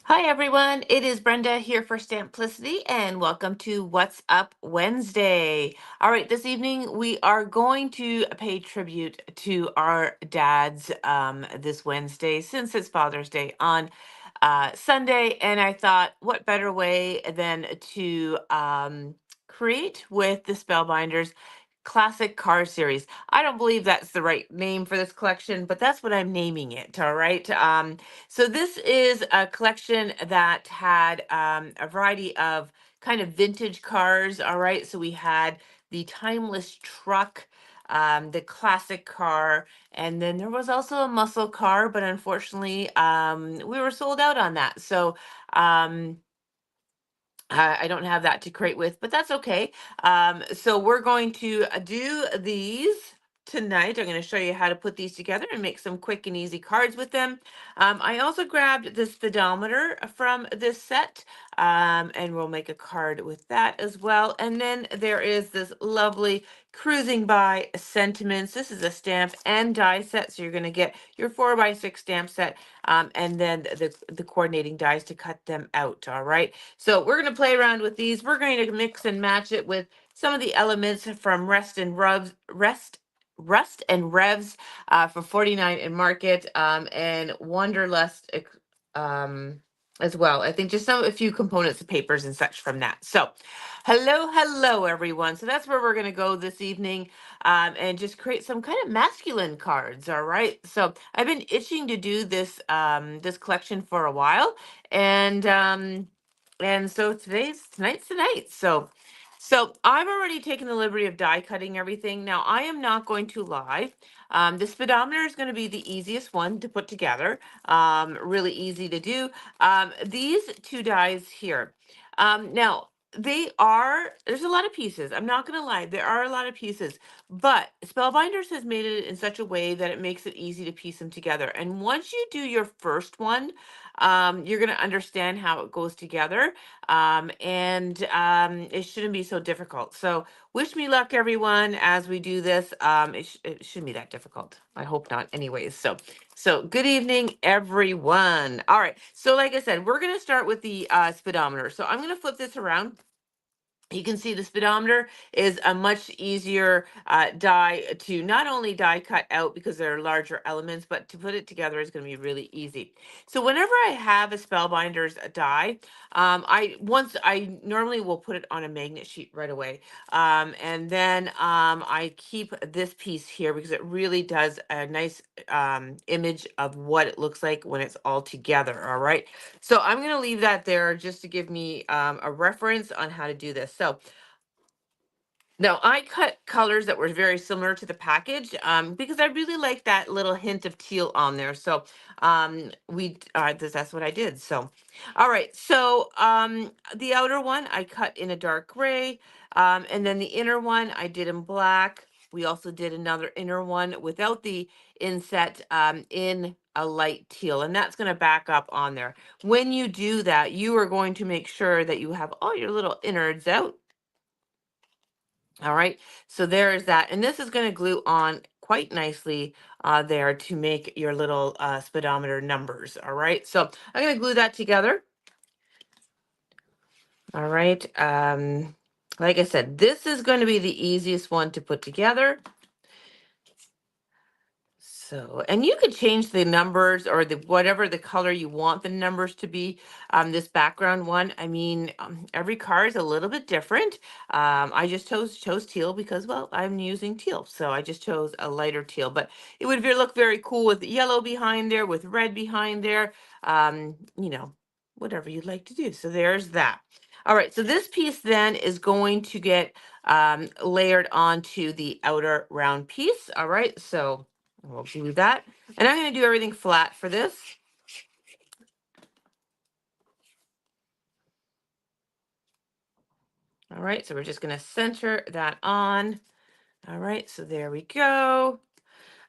Hi everyone, it is Brenda here for Stamplicity and welcome to What's Up Wednesday. All right, this evening we are going to pay tribute to our dads this Wednesday since it's Father's Day on Sunday, and I thought what better way than to create with the Spellbinders classic car series. I don't believe that's the right name for this collection, but that's what I'm naming it. All right. So this is a collection that had a variety of kind of vintage cars. All right. So we had the timeless truck, the classic car, and then there was also a muscle car, but unfortunately, we were sold out on that. So um, I don't have that to create with, but that's okay. So we're going to do these tonight. I'm going to show you how to put these together and make some quick and easy cards with them. I also grabbed this speedometer from this set, and we'll make a card with that as well. And then there is this lovely Cruising by Sentiments. This is a stamp and die set, so you're going to get your 4x6 stamp set, and then the coordinating dies to cut them out. All right. So we're going to play around with these. We're going to mix and match it with some of the elements from Rust and Revs for 49 in Market, and Wanderlust as well. I think just a few components of papers and such from that. So hello everyone. So that's where we're going to go this evening, and just create some kind of masculine cards. All right. So I've been itching to do this collection for a while, and so tonight's the night. So I've already taken the liberty of die cutting everything. Now I am not going to lie. The speedometer is going to be the easiest one to put together. Really easy to do. These two dies here. Now there's a lot of pieces. I'm not going to lie. There are a lot of pieces, but Spellbinders has made it in such a way that it makes it easy to piece them together. And once you do your first one, you're going to understand how it goes together, and it shouldn't be so difficult. So wish me luck, everyone, as we do this. It shouldn't be that difficult. I hope not, anyways. So good evening, everyone. All right. So like I said, we're going to start with the speedometer. So I'm going to flip this around. You can see the speedometer is a much easier die to not only die cut out because there are larger elements, but to put it together is going to be really easy. So whenever I have a Spellbinders die, I normally will put it on a magnet sheet right away, and then I keep this piece here because it really does a nice image of what it looks like when it's all together. All right. So I'm going to leave that there just to give me a reference on how to do this. So now I cut colors that were very similar to the package, because I really like that little hint of teal on there. So that's what I did. So, all right. So the outer one I cut in a dark gray, and then the inner one I did in black. We also did another inner one without the inset, in a light teal, and that's going to back up on there. When you do that, you are going to make sure that you have all your little innards out. All right, so there is that. And this is going to glue on quite nicely there to make your little speedometer numbers. All right, so I'm going to glue that together. All right, like I said, this is going to be the easiest one to put together. So, and you could change the numbers or the whatever the color you want the numbers to be. This background one, I mean, every car is a little bit different. I just chose teal because, well, I'm using teal, so I just chose a lighter teal. But it would look very cool with yellow behind there, with red behind there. You know, whatever you'd like to do. So there's that. All right, so this piece then is going to get layered onto the outer round piece. All right, so we'll do that. And I'm going to do everything flat for this. All right, so we're just going to center that on. All right, so there we go.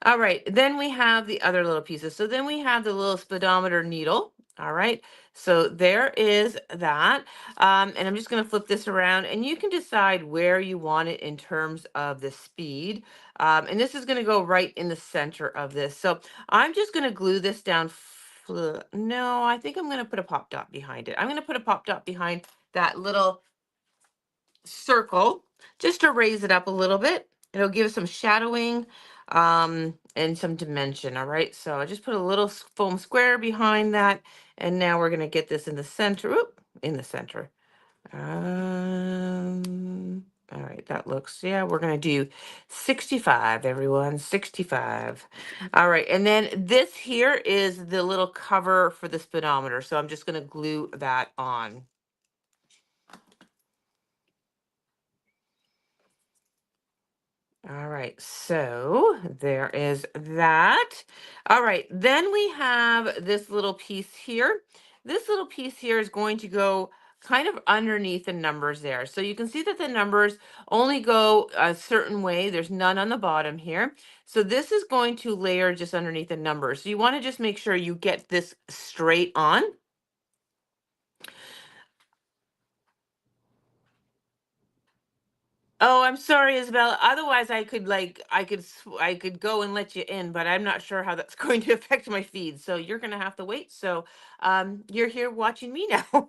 All right, then we have the other little pieces. So then we have the little speedometer needle. All right, so there is that. And I'm just going to flip this around, and you can decide where you want it in terms of the speed. And this is going to go right in the center of this. So I'm just going to glue this down No, I think I'm going to put a pop dot behind it. I'm going to put a pop dot behind that little circle just to raise it up a little bit. It'll give some shadowing and some dimension. All right. So I just put a little foam square behind that. And now we're going to get this in the center. Oop, in the center. All right, that looks, yeah, we're going to do 65, everyone, 65. All right, and then this here is the little cover for the speedometer. So I'm just going to glue that on. All right, so there is that. All right, then we have this little piece here. This little piece here is going to go kind of underneath the numbers there. So you can see that the numbers only go a certain way. There's none on the bottom here. So this is going to layer just underneath the numbers. So you want to just make sure you get this straight on. Oh, I'm sorry, Isabel. Otherwise, I could go and let you in, but I'm not sure how that's going to affect my feed. So you're going to have to wait. So you're here watching me now.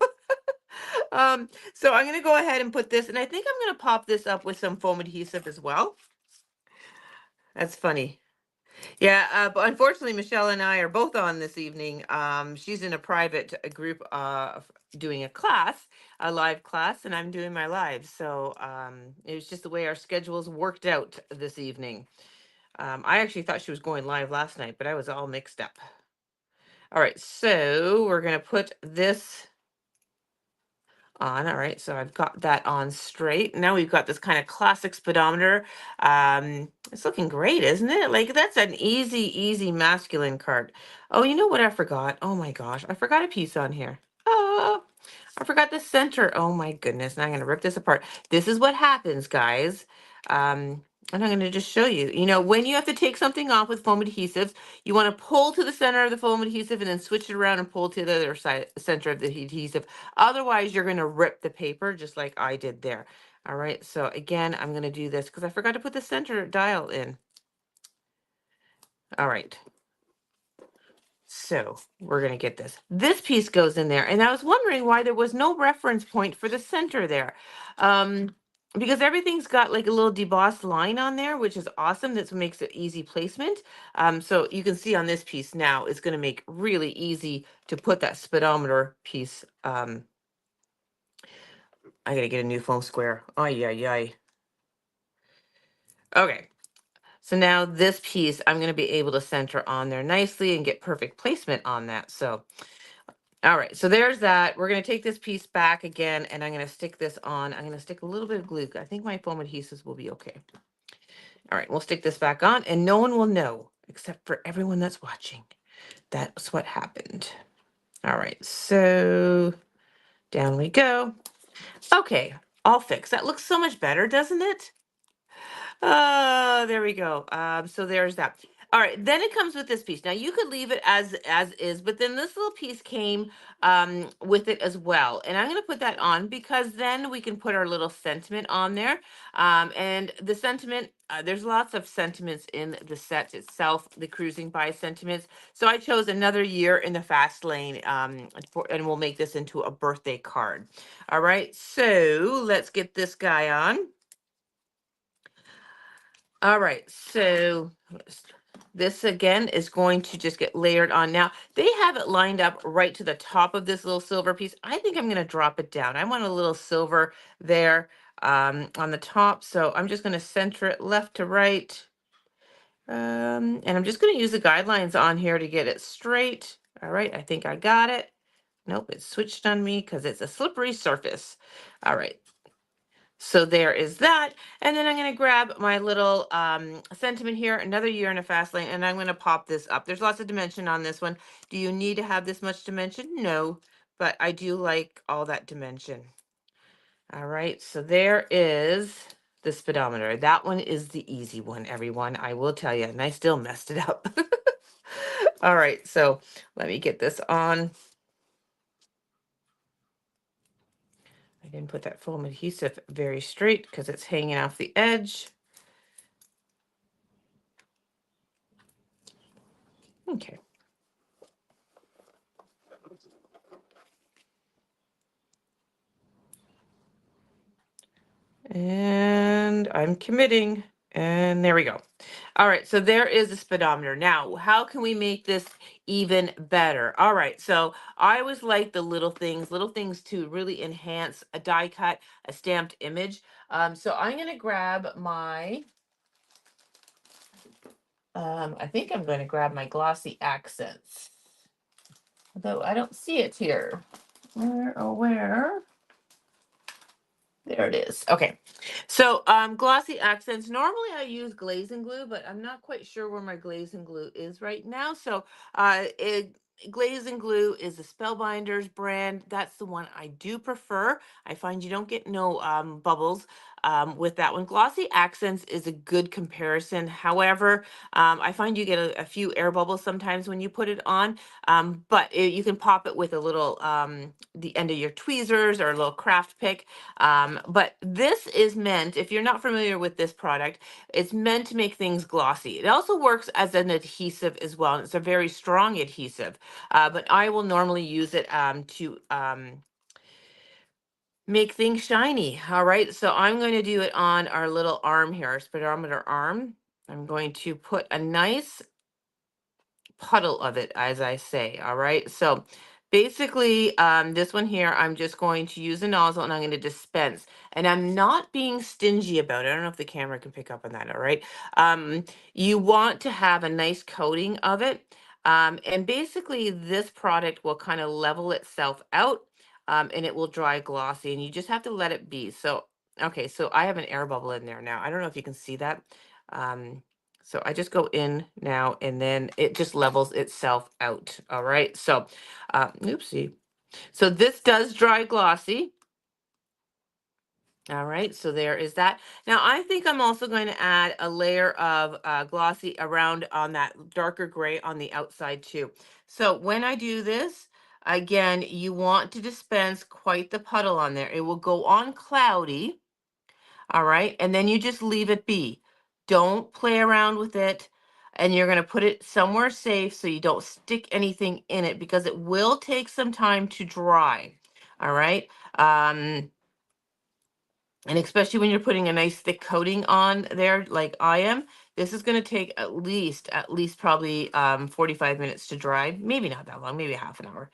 So I'm going to go ahead and put this, and I think I'm going to pop this up with some foam adhesive as well. That's funny. Yeah, but unfortunately, Michelle and I are both on this evening. She's in a private group doing a class, a live class, and I'm doing my live. So it was just the way our schedules worked out this evening. I actually thought she was going live last night, but I was all mixed up. All right, so we're going to put this on. All right, so I've got that on straight. Now we've got this kind of classic speedometer. It's looking great, isn't it? Like that's an easy masculine card. Oh, you know what I forgot? Oh my gosh, I forgot a piece on here. Oh, I forgot the center. Oh my goodness, now I'm gonna rip this apart. This is what happens, guys. And I'm gonna just show you. You know, when you have to take something off with foam adhesives, you want to pull to the center of the foam adhesive and then switch it around and pull to the other side, center of the adhesive. Otherwise, you're going to rip the paper just like I did there. All right, so again, I'm going to do this because I forgot to put the center dial in. All right. So we're going to get this. This piece goes in there. And I was wondering why there was no reference point for the center there. Because everything's got like a little debossed line on there, which is awesome. This makes it easy placement. So you can see on this piece now, it's going to make really easy to put that speedometer piece. I got to get a new foam square. Ay, ay, ay. Okay. So now this piece, I'm going to be able to center on there nicely and get perfect placement on that. So all right, so there's that. We're going to take this piece back again, and I'm going to stick this on. I'm going to stick a little bit of glue. I think my foam adhesives will be okay. All right, we'll stick this back on, and no one will know, except for everyone that's watching. That's what happened. All right, so down we go. Okay, all fixed. That looks so much better, doesn't it? There we go. So there's that. All right, then it comes with this piece. Now you could leave it as is, but then this little piece came with it as well. And I'm going to put that on because then we can put our little sentiment on there. And the sentiment, there's lots of sentiments in the set itself, the cruising by sentiments. So I chose another year in the fast lane, and we'll make this into a birthday card. All right, so let's get this guy on. All right, so this again is going to just get layered on. Now, they have it lined up right to the top of this little silver piece. I think I'm going to drop it down. I want a little silver there on the top, so I'm just going to center it left to right. And I'm just going to use the guidelines on here to get it straight. All right, I think I got it. Nope, it switched on me because it's a slippery surface. All right, so there is that. And then I'm going to grab my little sentiment here, another year in a fast lane, and I'm going to pop this up. There's lots of dimension on this one. Do you need to have this much dimension? No, but I do like all that dimension. All right, so there is the speedometer. That one is the easy one, everyone. I will tell you, and I still messed it up. All right, so let me get this on. I didn't put that foam adhesive very straight because it's hanging off the edge. Okay. And I'm committing. And there we go. All right, so there is the speedometer. Now, how can we make this even better? All right, so I always like the little things to really enhance a die cut, a stamped image. So I'm going to grab my, I think I'm going to grab my glossy accents. Although I don't see it here. Where, oh, where? There it is. Okay. So glossy accents. Normally I use glazing glue, but I'm not quite sure where my glazing glue is right now. So glazing glue is the Spellbinders brand. That's the one I do prefer. I find you don't get no bubbles with that one. Glossy accents is a good comparison. However, I find you get a few air bubbles sometimes when you put it on, but you can pop it with a little the end of your tweezers or a little craft pick. But this is meant, if you're not familiar with this product, it's meant to make things glossy. It also works as an adhesive as well. And it's a very strong adhesive, but I will normally use it to make things shiny. All right, so I'm going to do it on our little arm here, our speedometer arm. I'm going to put a nice puddle of it, as I say. All right, so basically this one here, I'm just going to use a nozzle and I'm going to dispense, and I'm not being stingy about it. I don't know if the camera can pick up on that. All right, you want to have a nice coating of it, and basically this product will kind of level itself out, and it will dry glossy, and you just have to let it be. So okay, so I have an air bubble in there now. I don't know if you can see that. um, so I just go in now and then it just levels itself out. All right. So, oopsie. So this does dry glossy. All right. So there is that. Now I think I'm also going to add a layer of glossy around on that darker gray on the outside too. So when I do this, again, you want to dispense quite the puddle on there. It will go on cloudy. All right. And then you just leave it be. Don't play around with it. And you're going to put it somewhere safe so you don't stick anything in it, because it will take some time to dry. All right. And especially when you're putting a nice thick coating on there, like I am, this is going to take at least probably 45 minutes to dry. Maybe not that long, maybe half an hour.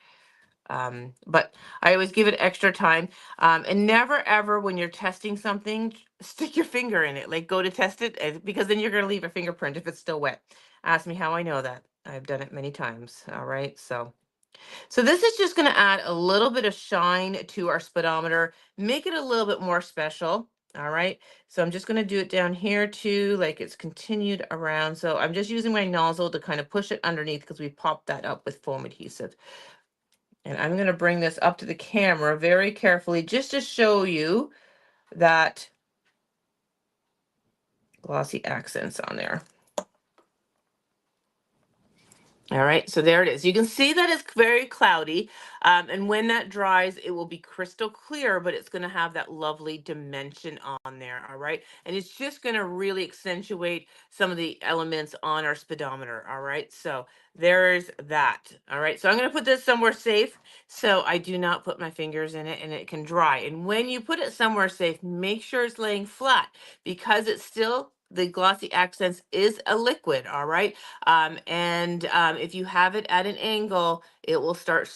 But I always give it extra time. And never ever, when you're testing something, stick your finger in it. Like, go to test it, because then you're going to leave a fingerprint if it's still wet. Ask me how I know that. I've done it many times. All right. So this is just going to add a little bit of shine to our speedometer, make it a little bit more special. All right. So I'm just going to do it down here too, like it's continued around. So I'm just using my nozzle to kind of push it underneath, because we popped that up with foam adhesive. And I'm going to bring this up to the camera very carefully just to show you that glossy accents on there. All right, so there it is. You can see that it's very cloudy, and when that dries, it will be crystal clear, but it's going to have that lovely dimension on there. All right, and it's just going to really accentuate some of the elements on our speedometer. All right, so there's that. All right, so I'm going to put this somewhere safe so I do not put my fingers in it and it can dry. And when you put it somewhere safe, make sure it's laying flat, because it's still, the glossy accents is a liquid. All right. And if you have it at an angle, it will start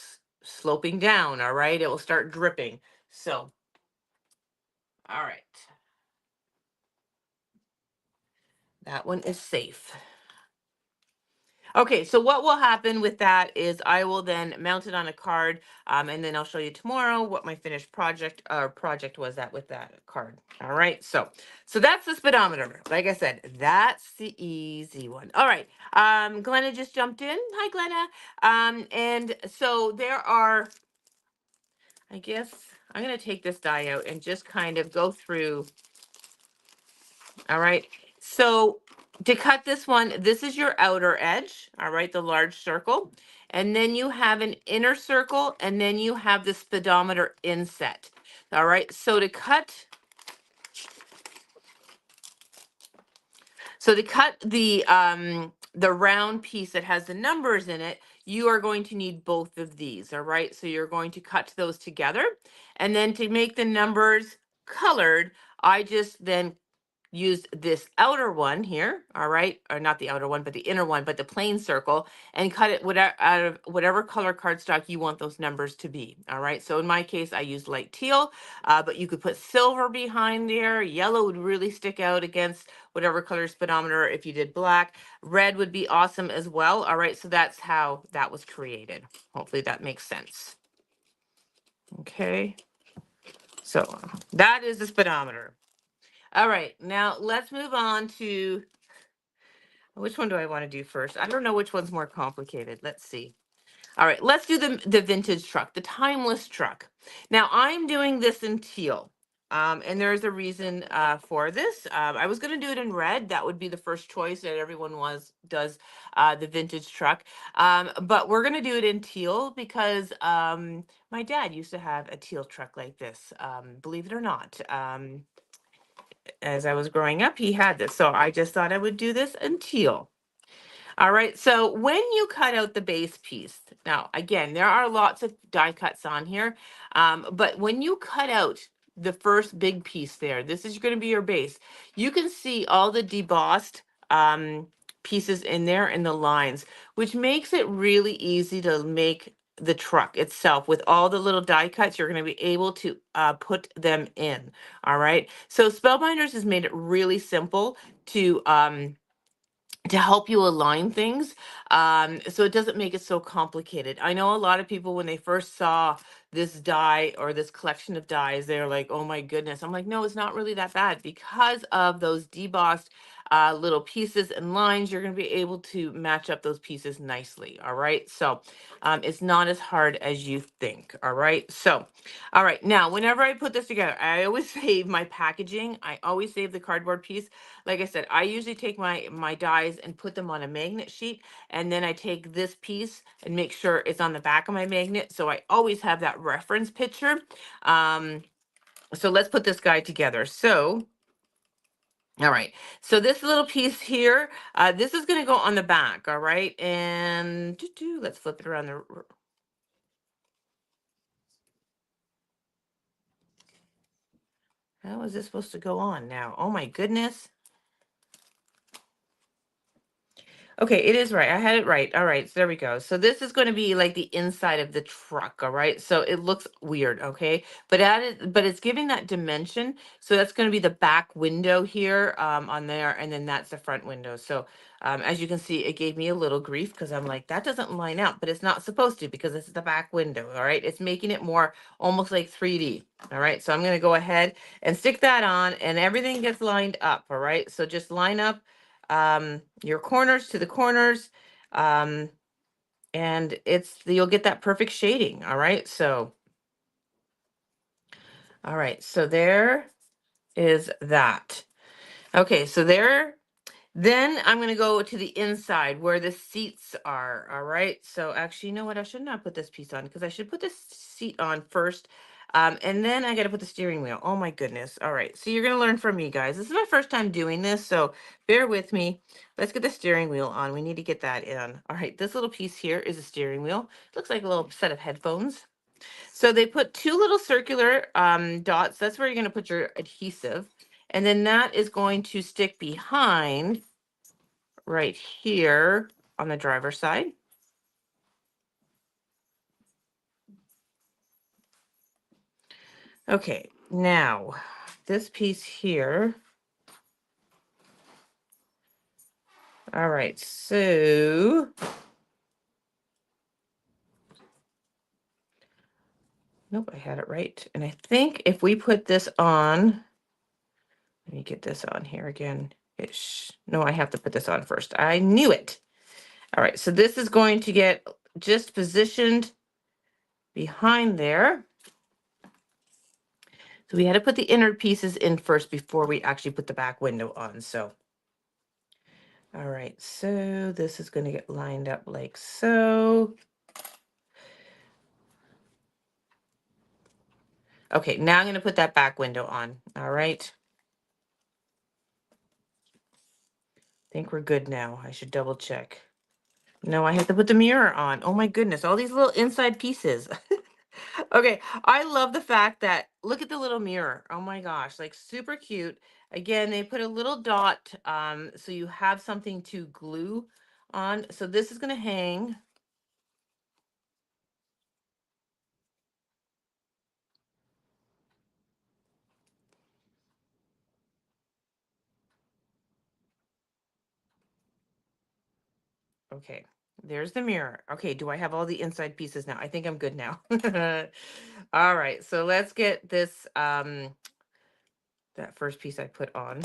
sloping down. All right. It will start dripping. So, all right. That one is safe. Okay, so what will happen with that is I will then mount it on a card, and then I'll show you tomorrow what my finished project was that with that card. All right, so that's the speedometer. Like I said, that's the easy one. All right, Glenna just jumped in. Hi, Glenna. And so there are, I guess I'm gonna take this die out and just kind of go through. All right. So to cut this one, this is your outer edge. All right. The large circle. And then you have an inner circle, and then you have the speedometer inset. All right. So to cut the round piece that has the numbers in it, you are going to need both of these, all right? So you're going to cut those together. And then to make the numbers colored, I just then use this outer one here, all right, or not the outer one, but the inner one, but the plain circle, and cut it whatever, out of whatever color cardstock you want those numbers to be, all right? So in my case, I used light teal, but you could put silver behind there. Yellow would really stick out against whatever color speedometer if you did black. Red would be awesome as well, all right? So that's how that was created. Hopefully that makes sense. Okay, so that is the speedometer. All right, now let's move on to which one do I want to do first? I don't know which one's more complicated. Let's see. All right, let's do the vintage truck, the timeless truck. Now I'm doing this in teal. And there's a reason for this. I was going to do it in red. That would be the first choice that everyone does the vintage truck. But we're going to do it in teal because my dad used to have a teal truck like this. Believe it or not. As I was growing up, he had this. So I just thought I would do this in teal. All right, so when you cut out the base piece, now again, there are lots of die cuts on here, but when you cut out the first big piece there, this is going to be your base. You can see all the debossed pieces in there and the lines, which makes it really easy to make the truck itself. With all the little die cuts, you're going to be able to put them in. All right, so Spellbinders has made it really simple to help you align things, so it doesn't make it so complicated. I know a lot of people, when they first saw this die or this collection of dies, they're like, oh my goodness. I'm like, no, it's not really that bad. Because of those debossed little pieces and lines, you're going to be able to match up those pieces nicely. All right, so it's not as hard as you think. All right, so all right, now whenever I put this together, I always save my packaging. I always save the cardboard piece. Like I said, I usually take my dies and put them on a magnet sheet, and then I take this piece and make sure it's on the back of my magnet, so I always have that reference picture. So let's put this guy together. So all right, so this little piece here, this is going to go on the back. All right, and let's flip it around the. How is this supposed to go on now? Oh my goodness. Okay, it is right. I had it right. All right, so there we go. So this is going to be like the inside of the truck, all right? So it looks weird, okay? But it's giving that dimension. So that's going to be the back window here on there, and then that's the front window. So as you can see, it gave me a little grief because I'm like, that doesn't line up, but it's not supposed to because it's the back window, all right? It's making it more almost like 3D, all right? So I'm going to go ahead and stick that on, and everything gets lined up, all right? So just line up your corners to the corners, um, and you'll get that perfect shading. All right, so there is that. Okay, so then I'm going to go to the inside where the seats are. All right, so actually, you know what, I should not put this piece on because I should put this seat on first. And then I got to put the steering wheel. Oh my goodness. All right. So you're going to learn from me, guys. This is my first time doing this, so bear with me. Let's get the steering wheel on. We need to get that in. All right. This little piece here is a steering wheel. Looks like a little set of headphones. So they put two little circular dots. That's where you're going to put your adhesive. And then that is going to stick behind right here on the driver's side. Okay. Now, this piece here. All right, so nope, I had it right. And I think if we put this on, let me get this on here again. No, I have to put this on first. I knew it. All right, so this is going to get just positioned behind there. So we had to put the inner pieces in first before we actually put the back window on. So, all right, so this is going to get lined up like so. Okay, now I'm going to put that back window on. All right. I think we're good now. I should double check. No, I have to put the mirror on. Oh my goodness, all these little inside pieces. Okay, I love the fact that look at the little mirror. Oh my gosh, like super cute. Again, they put a little dot so you have something to glue on. So this is going to hang. Okay, there's the mirror. Okay, do I have all the inside pieces now? I think I'm good now. All right, so let's get this that first piece I put on.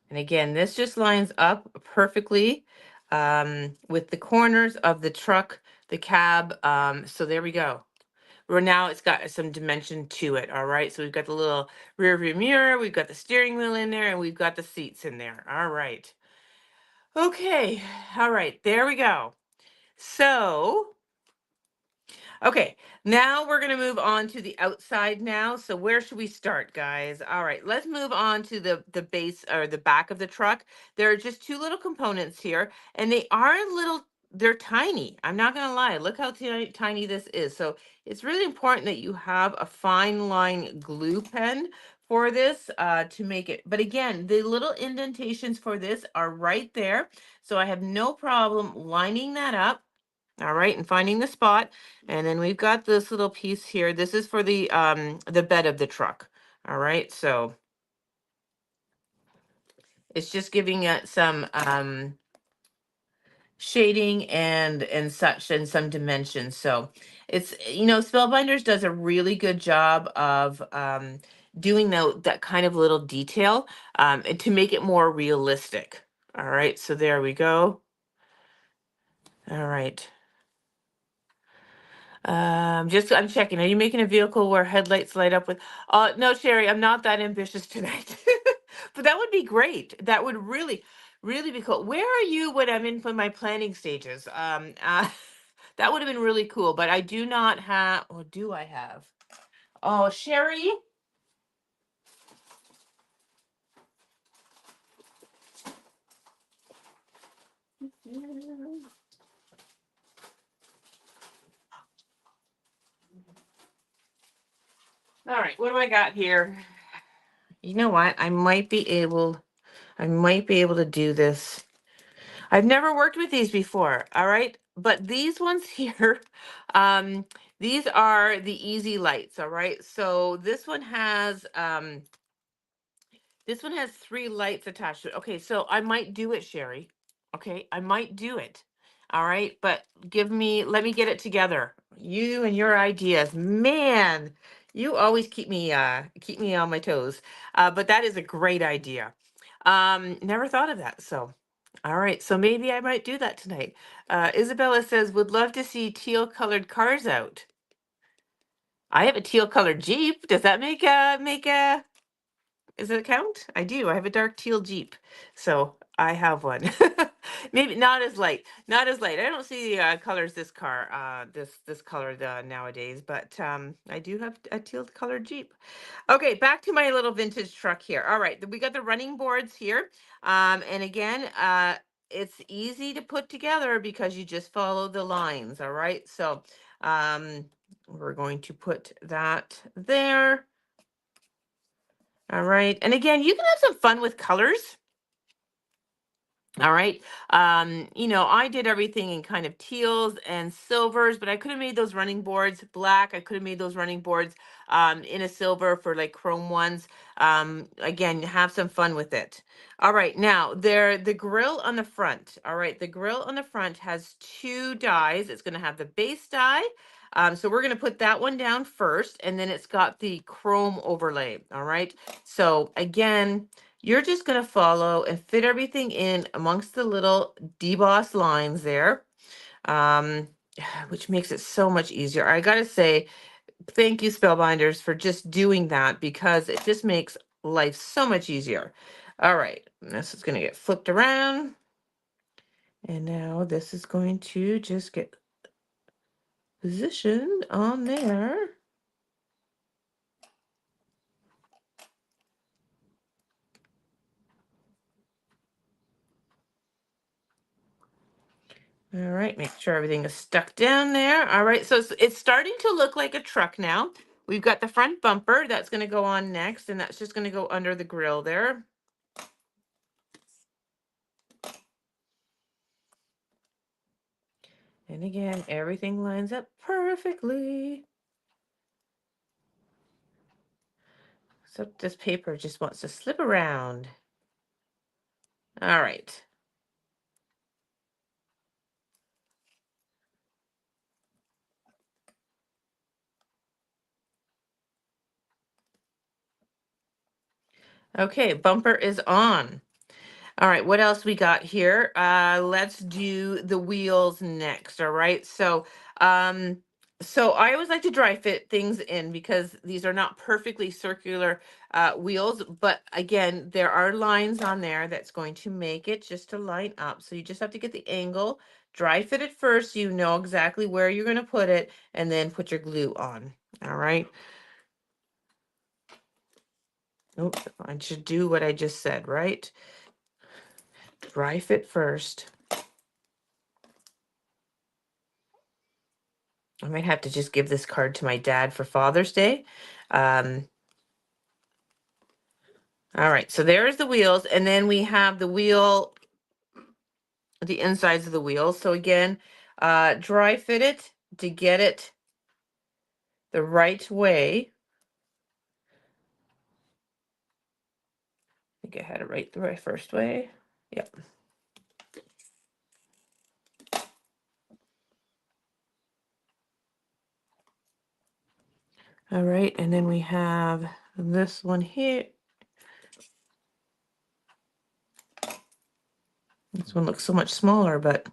And again, this just lines up perfectly with the corners of the truck, the cab. So there we go. Well, now it's got some dimension to it. All right. So we've got the little rear view mirror, we've got the steering wheel in there, and we've got the seats in there. All right. Okay. All right. There we go. So okay, now we're going to move on to the outside now. So where should we start, guys? All right, let's move on to the base or the back of the truck. There are just two little components here, and they are little, they're tiny. I'm not going to lie. Look how tiny this is. So it's really important that you have a fine line glue pen for this to make it. But again, the little indentations for this are right there. So I have no problem lining that up. All right, and finding the spot. And then we've got this little piece here. This is for the bed of the truck. All right, so it's just giving it some shading and such and some dimensions. So it's, you know, Spellbinders does a really good job of doing that kind of little detail and to make it more realistic. All right, so there we go. All right. Just I'm checking. Are you making a vehicle where headlights light up with? No, Sherry, I'm not that ambitious tonight. But that would be great. That would really, really be cool. Where are you when I'm in for my planning stages? That would have been really cool. But I do not have, or do I have? Oh, Sherry. All right, what do I got here? You know what? I might be able to do this. I've never worked with these before, all right? But these ones here, um, these are the easy lights, all right? So this one has three lights attached to it. Okay, so I might do it, Sherry. Okay, I might do it. All right, but let me get it together. You and your ideas. Man, you always keep me on my toes. But that is a great idea. Never thought of that. So, all right, so maybe I might do that tonight. Isabella says, would love to see teal colored cars out. I have a teal colored Jeep. Does that make a does it count? I do. I have a dark teal Jeep. So I have one. Maybe not as light. Not as light. I don't see colors this car, this color nowadays, but I do have a teal colored Jeep. Okay, back to my little vintage truck here. All right, we got the running boards here. And again, it's easy to put together because you just follow the lines. All right, so we're going to put that there. All right. And again, you can have some fun with colors. All right. You know, I did everything in kind of teals and silvers, but I could have made those running boards black. I could have made those running boards in a silver for like chrome ones. Again, have some fun with it. All right. Now, the grill on the front. All right. The grill on the front has two dies. It's going to have the base die. So we're going to put that one down first, and then it's got the chrome overlay. All right. So again, you're just going to follow and fit everything in amongst the little deboss lines there, um, which makes it so much easier. I got to say, thank you, Spellbinders, for just doing that because it just makes life so much easier. All right, this is going to get flipped around. And now this is going to just get positioned on there. All right, make sure everything is stuck down there. All right, so it's starting to look like a truck now. We've got the front bumper that's going to go on next, and that's just going to go under the grill there. And again, everything lines up perfectly. Except this paper just wants to slip around. All right. Okay, bumper is on. All right, what else we got here? Let's do the wheels next. All right. So I always like to dry fit things in because these are not perfectly circular wheels, but again, there are lines on there that's going to make it just to line up. So you just have to get the angle, dry fit it first, so you know exactly where you're going to put it, and then put your glue on. All right. Oh, I should do what I just said, right? Dry fit first. I might have to just give this card to my dad for Father's Day. Um, all right, so there's the wheels, and then we have the wheel, the insides of the wheels. So again, dry fit it to get it the right way. I think I had it right the right first way. Yep. All right, and then we have this one here. This one looks so much smaller, but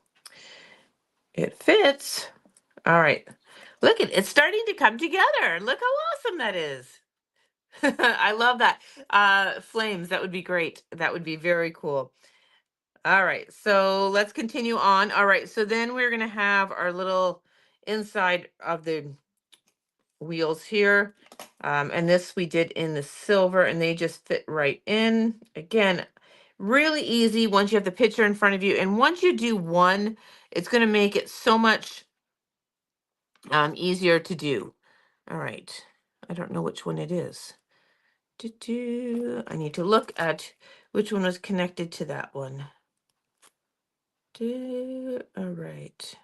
it fits. All right. Look, it's starting to come together. Look how awesome that is. I love that. Flames, that would be great. That would be very cool. All right, so let's continue on. All right, so then we're gonna have our little inside of the wheels here. And this we did in the silver, and they just fit right in. Again, really easy once you have the picture in front of you. And once you do one, it's gonna make it so much easier to do. All right, I don't know which one it is. I need to look at which one was connected to that one. All right.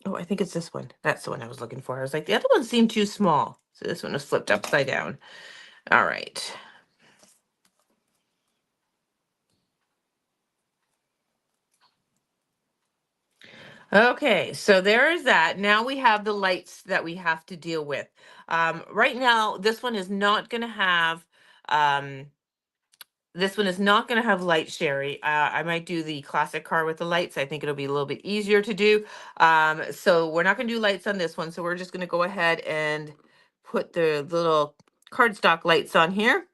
Oh, I think it's this one. That's the one I was looking for. I was like, the other one seemed too small. So this one was flipped upside down. All right. Okay, so there is that. Now we have the lights that we have to deal with. Right now, um, this one is not going to have light sherry. I might do the classic car with the lights. I think it'll be a little bit easier to do. So we're not going to do lights on this one. So we're just going to go ahead and put the little cardstock lights on here.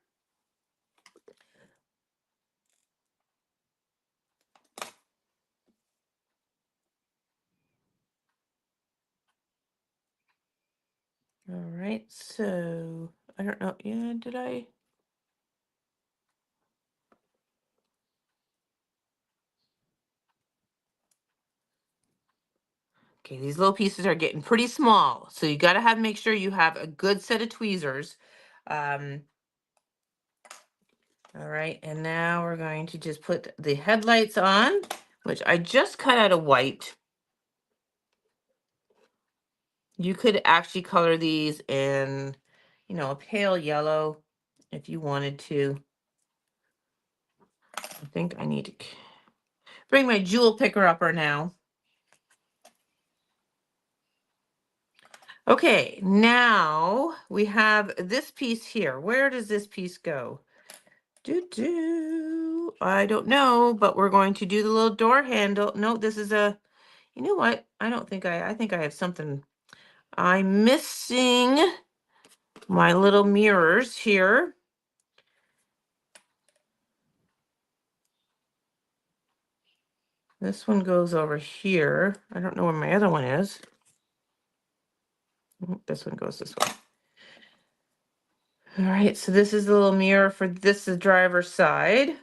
All right, so I don't know. Yeah, did I? Okay, these little pieces are getting pretty small. So you got to make sure you have a good set of tweezers. Um, all right, and now we're going to just put the headlights on, which I just cut out of white. You could actually color these in, a pale yellow if you wanted to. I think I need to bring my jewel picker upper now. Okay, now we have this piece here. Where does this piece go? I don't know, but we're going to do the little door handle. No, this is you know what? I think I have something. I'm missing my little mirrors here. This one goes over here. I don't know where my other one is. This one goes this way. All right, so this is the little mirror for this is driver's side.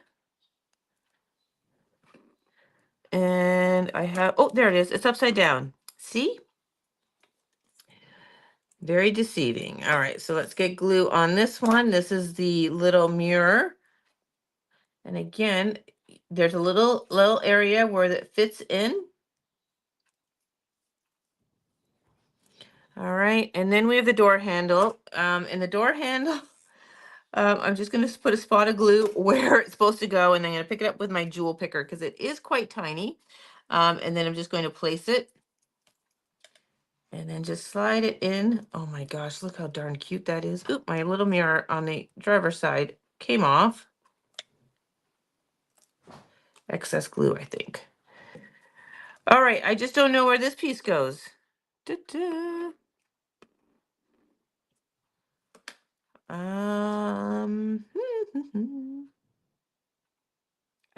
And I have, oh, there it is. It's upside down. See? Very deceiving. All right, so let's get glue on this one. This is the little mirror. And again, there's a little area where that fits in. All right, and then we have the door handle. And the door handle, I'm just going to put a spot of glue where it's supposed to go, and I'm going to pick it up with my jewel picker because it is quite tiny. And then I'm just going to place it. And then just slide it in. Oh my gosh, look how darn cute that is. Oop, my little mirror on the driver's side came off. Excess glue, I think. All right, I just don't know where this piece goes. Da-da. I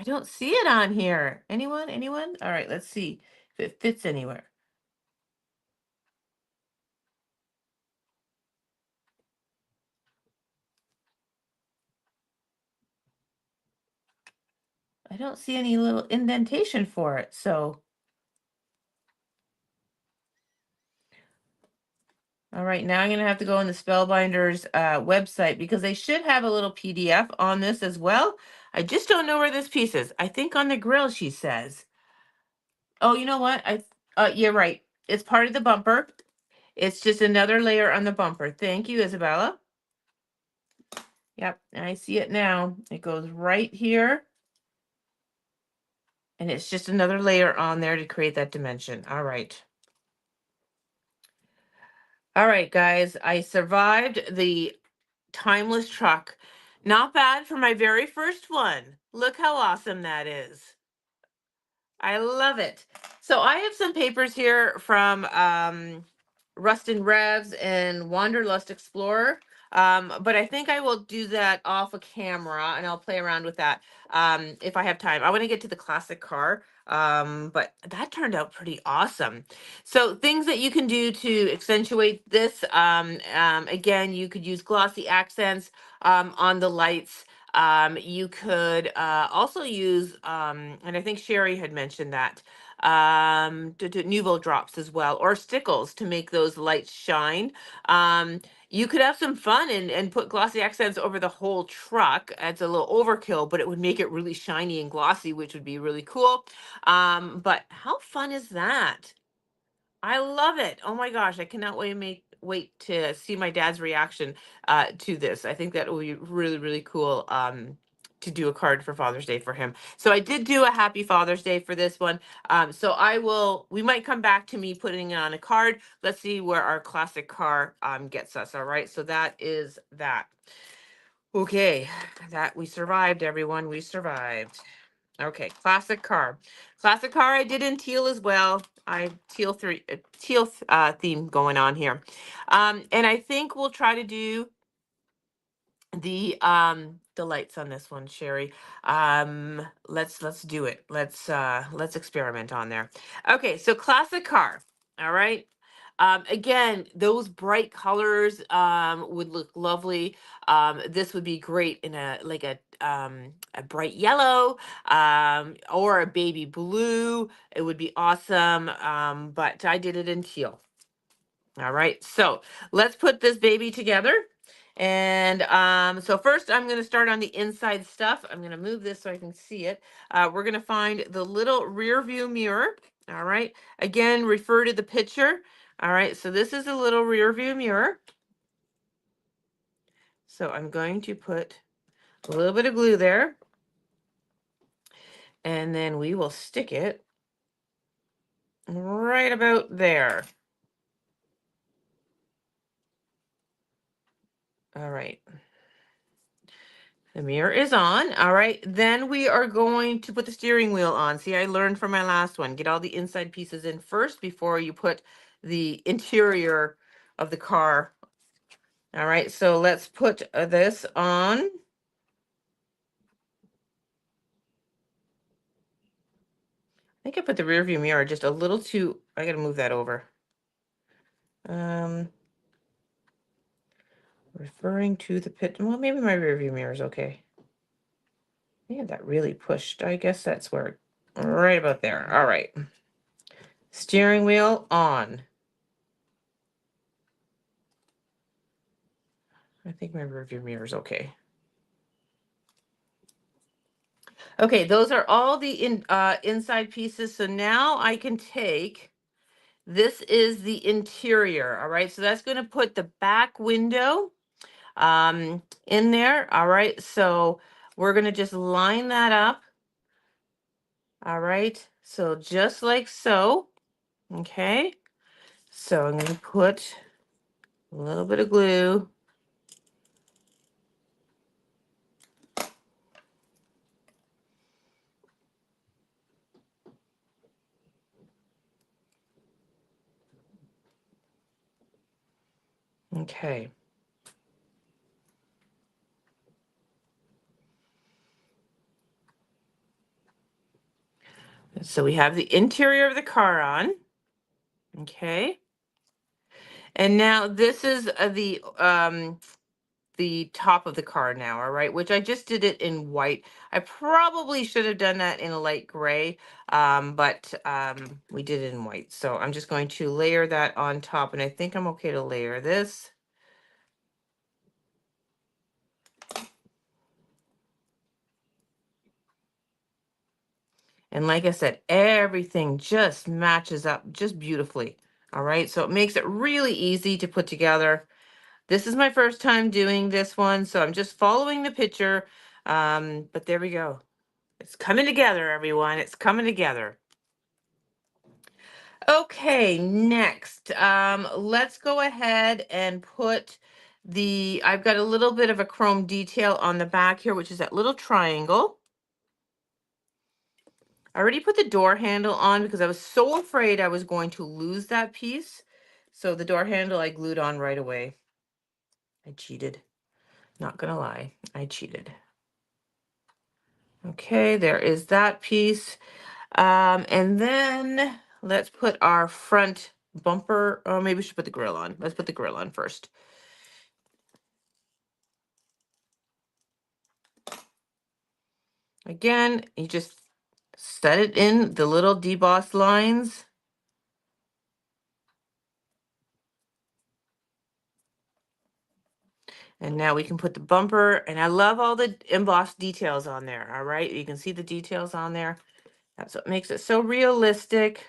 don't see it on here. Anyone? Anyone? All right, let's see if it fits anywhere. I don't see any little indentation for it, so. All right, now I'm going to have to go on the Spellbinders website because they should have a little PDF on this as well. I just don't know where this piece is. I think on the grill, she says. Oh, you know what? You're right. It's part of the bumper. It's just another layer on the bumper. Thank you, Isabella. Yep, I see it now. It goes right here. And it's just another layer on there to create that dimension. All right. All right, guys. I survived the timeless truck. Not bad for my very first one. Look how awesome that is. I love it. So I have some papers here from Rust and Revs and Wanderlust Explorer. But I think I will do that off a camera and I'll play around with that if I have time. I want to get to the classic car, but that turned out pretty awesome. So things that you can do to accentuate this, again, you could use glossy accents on the lights. You could also use, and I think Sherry had mentioned that, Nuvo drops as well, or stickles to make those lights shine. You could have some fun and put glossy accents over the whole truck. It's a little overkill, but it would make it really shiny and glossy, which would be really cool. But how fun is that? I love it. Oh my gosh, I cannot wait to see my dad's reaction to this. I think that will be really, really cool to do a card for Father's Day for him. So I did do a happy Father's Day for this one. So we might come back to me putting it on a card. Let's see where our classic car gets us. All right, so that is that. Okay, that we survived, everyone. We survived. Okay, classic car. Classic car I did in teal as well. I teal theme going on here. And I think we'll try to do the lights on this one, Sherry. Let's do it. Let's experiment on there. Okay, so classic car. All right. Again, those bright colors would look lovely. This would be great in a bright yellow or a baby blue. It would be awesome. But I did it in teal. All right, so let's put this baby together. And so first I'm going to start on the inside stuff. I'm going to move this so I can see it. We're going to find the little rear view mirror. All right, again, refer to the picture. All right, so this is a little rear view mirror. So I'm going to put a little bit of glue there. And then we will stick it right about there. All right. The mirror is on. All right. Then we are going to put the steering wheel on. See, I learned from my last one. Get all the inside pieces in first before you put the interior of the car. All right. So let's put this on. I think I put the rear view mirror just a little too, I got to move that over. Referring to the pit. Well, maybe my rearview mirror is okay. I had that really pushed. I guess that's where, right about there. All right. Steering wheel on. I think my rearview mirror is okay. Okay, those are all the inside pieces. So now I can take, this is the interior. All right, so that's going to put the back window in there. All right, so we're going to just line that up. All right, so just like so. Okay, so I'm going to put a little bit of glue. Okay. So we have the interior of the car on. Okay. And now this is the top of the car now, all right, which I just did it in white. I probably should have done that in a light gray, but we did it in white. So I'm just going to layer that on top, and I think I'm okay to layer this. And like I said, everything just matches up just beautifully. All right, so it makes it really easy to put together. This is my first time doing this one, so I'm just following the picture. But there we go. It's coming together, everyone. It's coming together. Okay, next, let's go ahead and put I've got a little bit of a chrome detail on the back here, which is that little triangle. I already put the door handle on because I was so afraid I was going to lose that piece. So the door handle I glued on right away. I cheated. Not gonna lie, I cheated. Okay, there is that piece. And then let's put our front bumper. Oh, maybe we should put the grill on. Let's put the grill on first. Again, you just set it in the little debossed lines. And now we can put the bumper, and I love all the embossed details on there. All right, you can see the details on there. That's what makes it so realistic.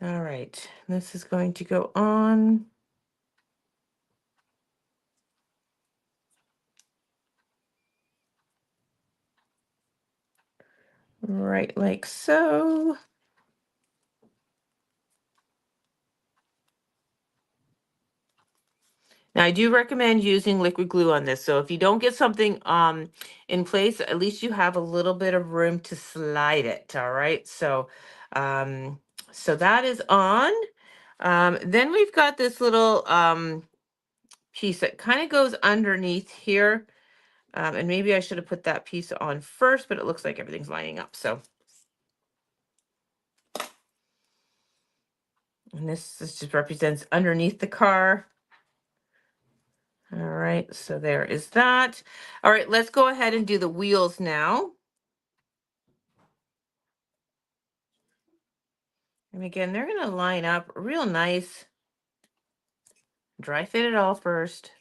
All right, this is going to go on. Right like so. Now, I do recommend using liquid glue on this. So if you don't get something in place, at least you have a little bit of room to slide it. All right. Um, so that is on. Then we've got this little piece that kind of goes underneath here. And maybe I should have put that piece on first, but it looks like everything's lining up. So, and this just represents underneath the car. All right, so there is that. All right, let's go ahead and do the wheels now. And again, they're going to line up real nice. Dry fit it all first.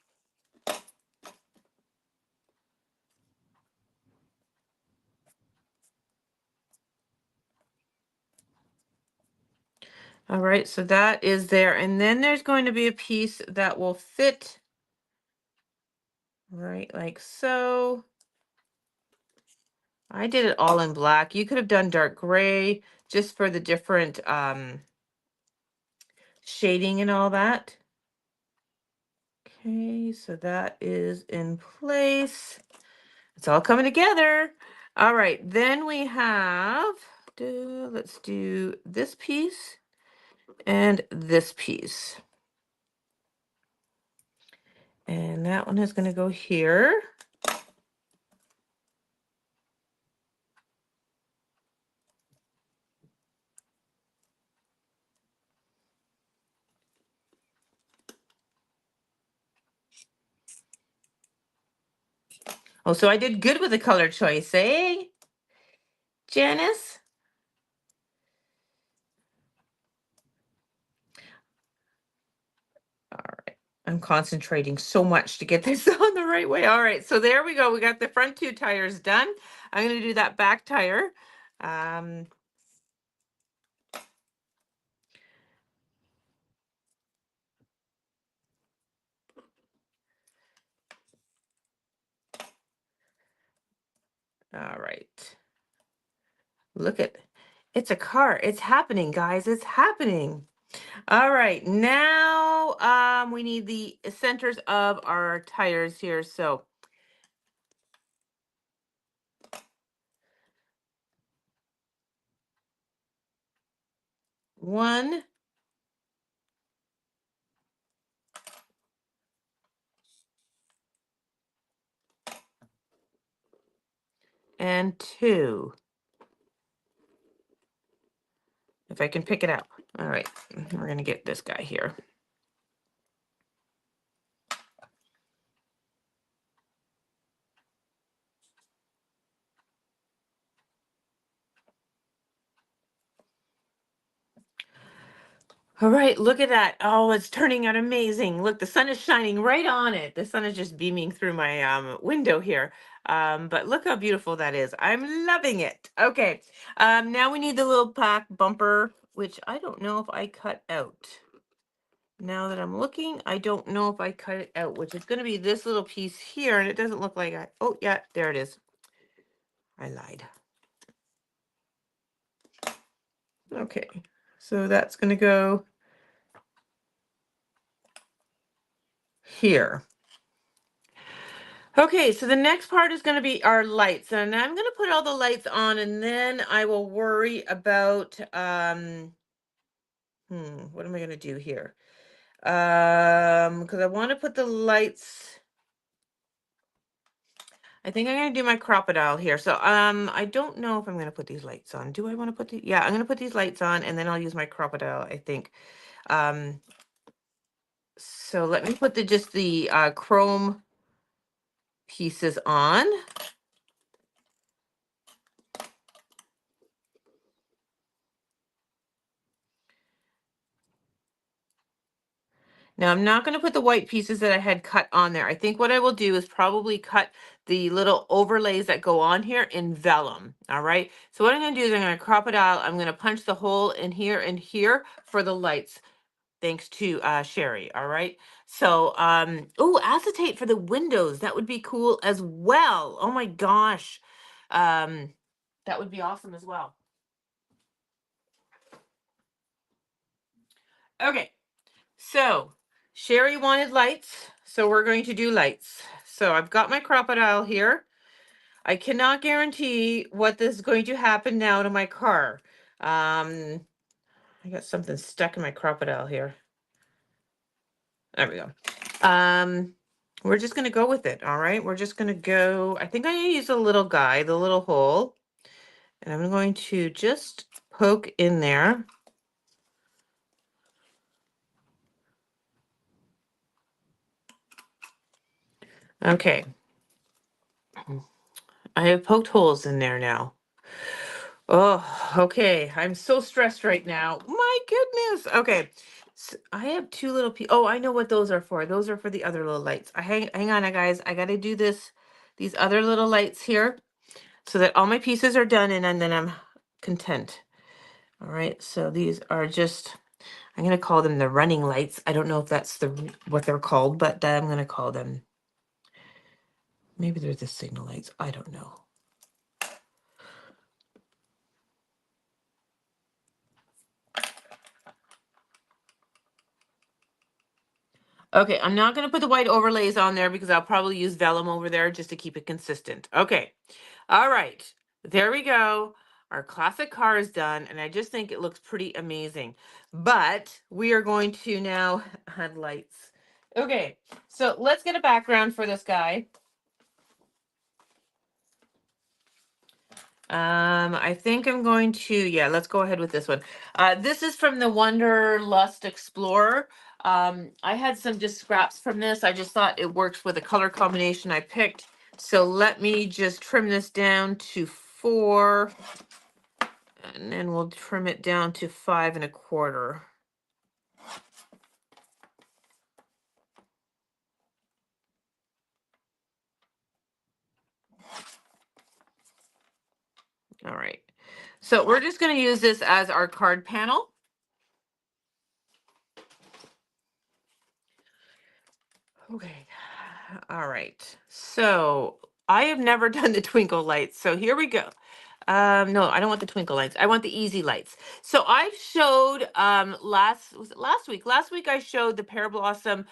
All right, so that is there. And then there's going to be a piece that will fit right like so. I did it all in black. You could have done dark gray just for the different shading and all that. Okay, so that is in place. It's all coming together. All right, then we have, let's do this piece and this piece. And that one is going to go here. Oh, so I did good with the color choice, eh, Janice? All right. I'm concentrating so much to get this on the right way. All right, so there we go. We got the front two tires done. I'm going to do that back tire. Um, all right. Look at, it's a car. It's happening, guys. It's happening. All right, now we need the centers of our tires here. So 1 and 2. If I can pick it up. All right, we're gonna get this guy here. All right, look at that. Oh, it's turning out amazing. Look, the sun is shining right on it. The sun is just beaming through my window here. But look how beautiful that is. I'm loving it. Okay, now we need the little plaque bumper, which I don't know if I cut out. Now that I'm looking, I don't know if I cut it out, which is going to be this little piece here, and it doesn't look like I, oh yeah, there it is. I lied. Okay, so that's going to go here. Okay, so the next part is going to be our lights, and I'm going to put all the lights on, and then I will worry about, what am I going to do here? Because I want to put the lights, I think I'm going to do my crocodile here. So, I don't know if I'm going to put these lights on. Do I want to put the, yeah, I'm going to put these lights on, and then I'll use my crocodile, I think. Um, so let me put the, just the, chrome pieces on. Now I'm not going to put the white pieces that I had cut on there. I think what I will do is probably cut the little overlays that go on here in vellum. All right. So what I'm going to do is I'm going to crop it out. I'm going to punch the hole in here and here for the lights. Thanks to Sherry. All right. So, oh, acetate for the windows. That would be cool as well. Oh my gosh. That would be awesome as well. Okay. So Sherry wanted lights, so we're going to do lights. So I've got my crocodile here. I cannot guarantee what is going to happen now to my car. I got something stuck in my crocodile here. There we go. We're just gonna go with it, all right? We're just gonna go, I think I'm gonna use a little guy, the little hole, and I'm going to just poke in there. Okay. I have poked holes in there now. Oh, okay. I'm so stressed right now. My goodness. Okay. So I have two little oh, I know what those are for. Those are for the other little lights. Hang on, guys. I got to do this, these other little lights here so that all my pieces are done and then I'm content. All right. So these are just, I'm going to call them the running lights. I don't know if that's what they're called, but I'm going to call them, maybe they're the signal lights. I don't know. Okay, I'm not going to put the white overlays on there because I'll probably use vellum over there just to keep it consistent. Okay, all right, there we go. Our classic car is done, and I just think it looks pretty amazing. But we are going to now add lights. Okay, so let's get a background for this guy. I think I'm going to, yeah, let's go ahead with this one. This is from the Wanderlust Explorer. I had some just scraps from this. I just thought it worked with the color combination I picked. So let me just trim this down to 4, and then we'll trim it down to 5 1/4. All right. So we're just going to use this as our card panel. Okay. All right. So I have never done the twinkle lights. So here we go. No, I don't want the twinkle lights. I want the easy lights. So I showed was it last week? Last week I showed the Pear Blossom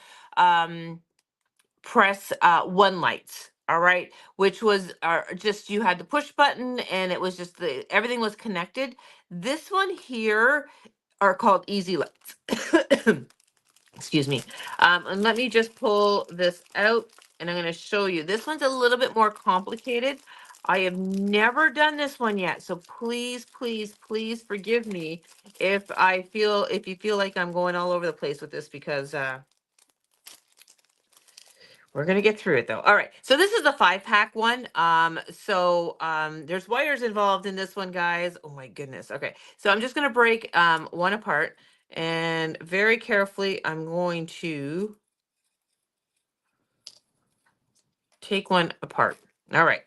press one lights. All right, which was just you had the push button and it was just everything was connected. This one here are called easy lights. Excuse me. And let me just pull this out and I'm going to show you. This one's a little bit more complicated. I have never done this one yet. So please, please, please forgive me if you feel like I'm going all over the place with this, because we're going to get through it though. All right. So this is the 5-pack one. There's wires involved in this one, guys. Oh my goodness. Okay. So I'm just going to break one apart, and very carefully I'm going to take one apart. All right.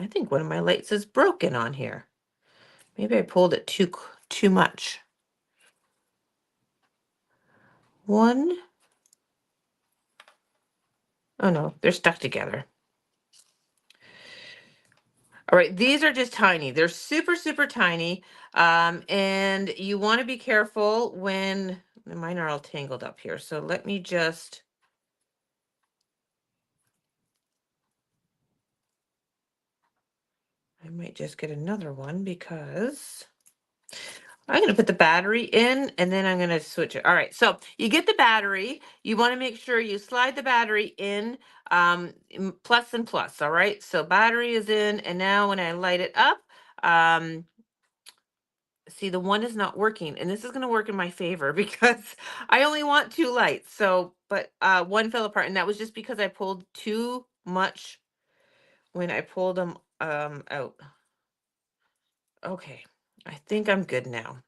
I think one of my lights is broken on here. Maybe I pulled it too much. One. Oh no, they're stuck together. All right, these are just tiny. They're super, super tiny. And you want to be careful when mine are all tangled up here. So let me just, I might just get another one because I'm going to put the battery in and then I'm going to switch it. All right, so you get the battery. You want to make sure you slide the battery in, plus and plus. All right, so battery is in, and now when I light it up, see, the one is not working, and this is going to work in my favor because I only want 2 lights. So, but one fell apart, and that was just because I pulled too much when I pulled them out. Okay, I think I'm good now.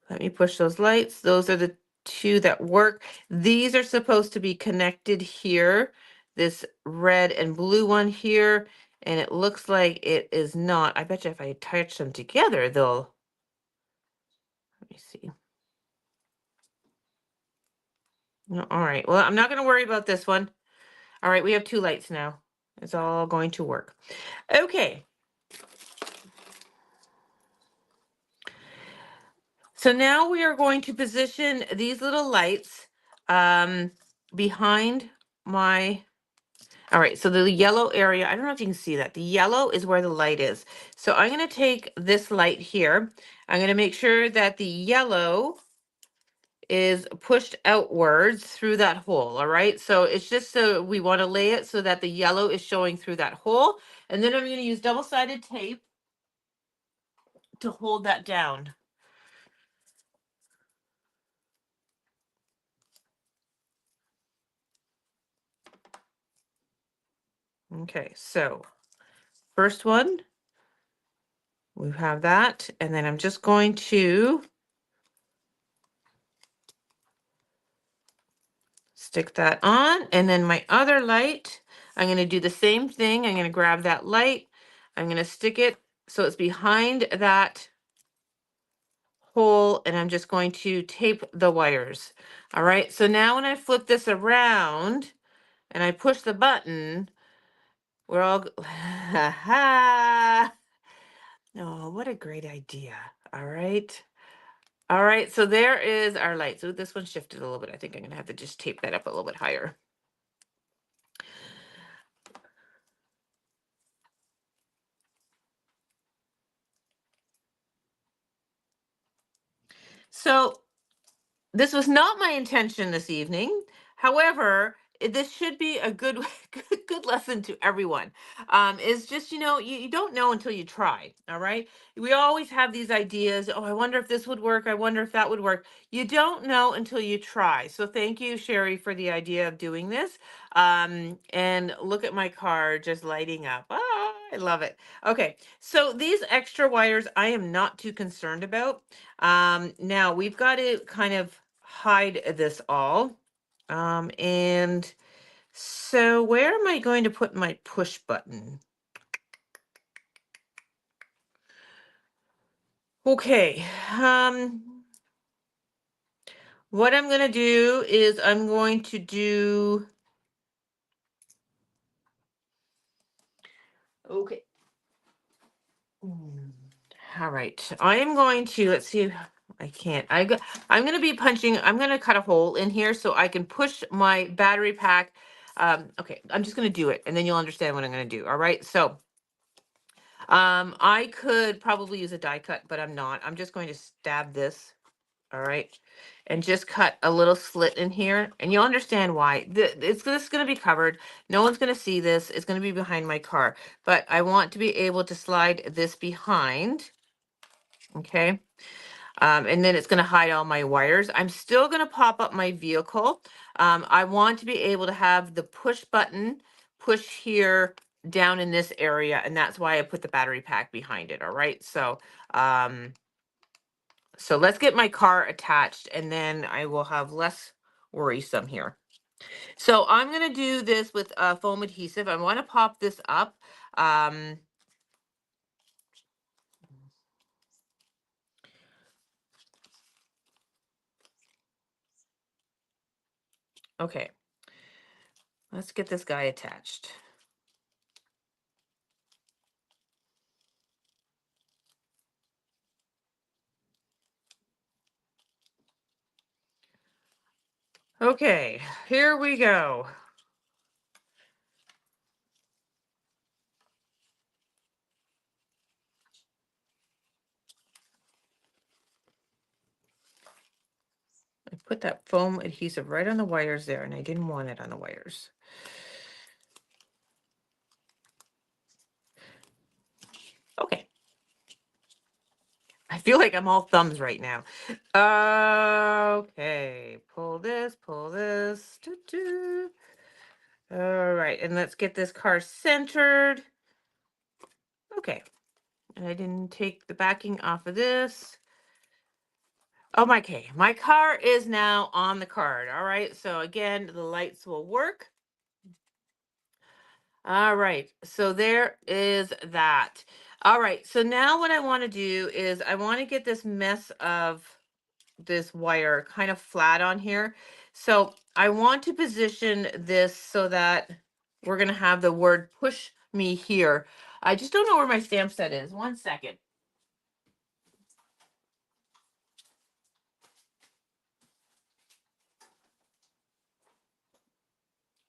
Let me push those lights. Those are the 2 that work. These are supposed to be connected here. This red and blue one here, and it looks like it is not. I bet you if I touch them together, they'll. Let me see. No, all right. Well, I'm not going to worry about this one. All right, we have 2 lights now. It's all going to work. Okay. So now we are going to position these little lights behind my. All right, so the yellow area, I don't know if you can see that. The yellow is where the light is. So I'm going to take this light here. I'm going to make sure that the yellow is pushed outwards through that hole. All right, so it's just so we want to lay it so that the yellow is showing through that hole. And then I'm going to use double-sided tape to hold that down. Okay, so first one, we have that, and then I'm just going to stick that on, and then my other light, I'm going to do the same thing. I'm going to grab that light, I'm going to stick it so it's behind that hole, and I'm just going to tape the wires. All right, so now when I flip this around and I push the button, we're all, oh, what a great idea. All right. All right, so there is our light. So this one shifted a little bit. I think I'm gonna have to just tape that up a little bit higher. So this was not my intention this evening. However, this should be a good good lesson to everyone. Is just, you don't know until you try. All right. We always have these ideas. Oh, I wonder if this would work. I wonder if that would work. You don't know until you try. So thank you, Sherry, for the idea of doing this. And look at my car just lighting up. Ah, I love it. Okay, so these extra wires I am not too concerned about. Now we've got to kind of hide this all. And so where am I going to put my push button? Okay. What I'm going to do is I'm going to do, okay. All right. I am going to, let's see. I can't. I'm going to be punching. I'm going to cut a hole in here so I can push my battery pack. Okay. I'm just going to do it and then you'll understand what I'm going to do. All right. So I could probably use a die cut, but I'm not. I'm just going to stab this. All right. And just cut a little slit in here. And you'll understand why. This is going to be covered. No one's going to see this. It's going to be behind my car. But I want to be able to slide this behind. Okay. And then it's going to hide all my wires. I'm still going to pop up my vehicle. I want to be able to have the push button push here down in this area. And that's why I put the battery pack behind it. All right. So let's get my car attached and then I will have less worrisome here. So I'm going to do this with foam adhesive. I want to pop this up. Okay. Let's get this guy attached. Okay, here we go. I put that foam adhesive right on the wires there, and I didn't want it on the wires. Okay. I feel like I'm all thumbs right now. Okay, pull this, pull this. Doo -doo. All right, and let's get this car centered. Okay, and I didn't take the backing off of this. Oh, my car is now on the card. All right, so again, the lights will work. All right, so there is that. All right, so now what I want to do is I want to get this mess of this wire kind of flat on here. So I want to position this so that we're going to have the word push me here. I just don't know where my stamp set is. 1 second.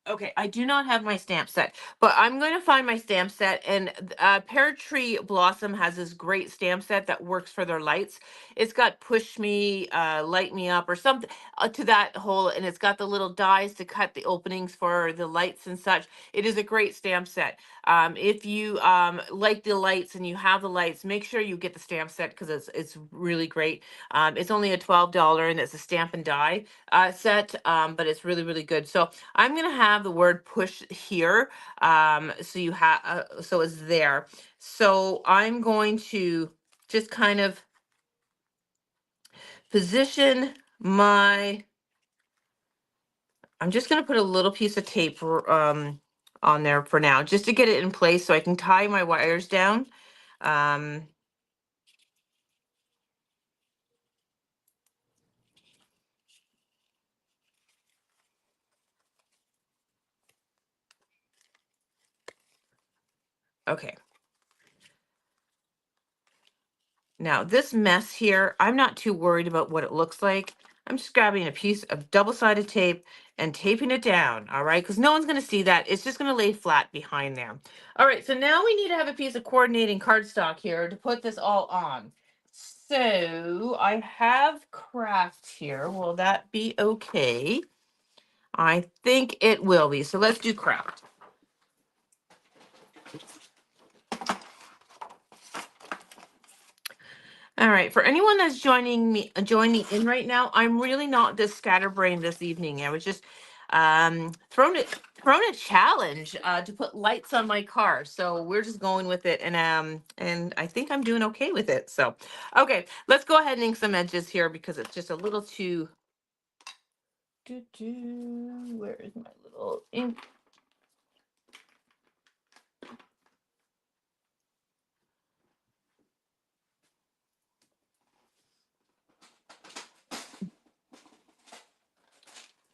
Okay, I do not have my stamp set, but I'm going to find my stamp set. And Pear Tree Blossom has this great stamp set that works for their lights. It's got push me, light me up, or something to that whole, and it's got the little dies to cut the openings for the lights and such. It is a great stamp set. If you like the lights and you have the lights, make sure you get the stamp set because it's really great. It's only a $12 and it's a stamp and die set, but it's really, really good. So I'm going to have the word push here. So you have, so it's there. So I'm going to just kind of position my, I'm just going to put a little piece of tape on there for now, just to get it in place so I can tie my wires down. Um, okay. Now this mess here, I'm not too worried about what it looks like. I'm just grabbing a piece of double-sided tape and taping it down, all right? Because no one's going to see that. It's just going to lay flat behind there. All right, so now we need to have a piece of coordinating cardstock here to put this all on. So I have craft here. Will that be okay? I think it will be. So let's do craft. All right, for anyone that's joining in right now, I'm really not this scatterbrained this evening. I was just thrown a challenge to put lights on my car. So we're just going with it, and I think I'm doing okay with it. So okay, let's go ahead and ink some edges here because it's just a little too where is my little ink?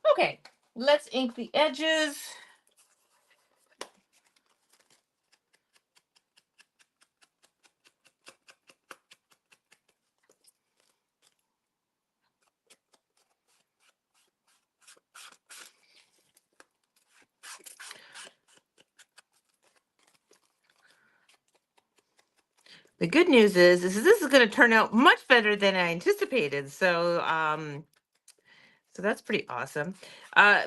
Okay, let's ink the edges. The good news is this is going to turn out much better than I anticipated. So that's pretty awesome.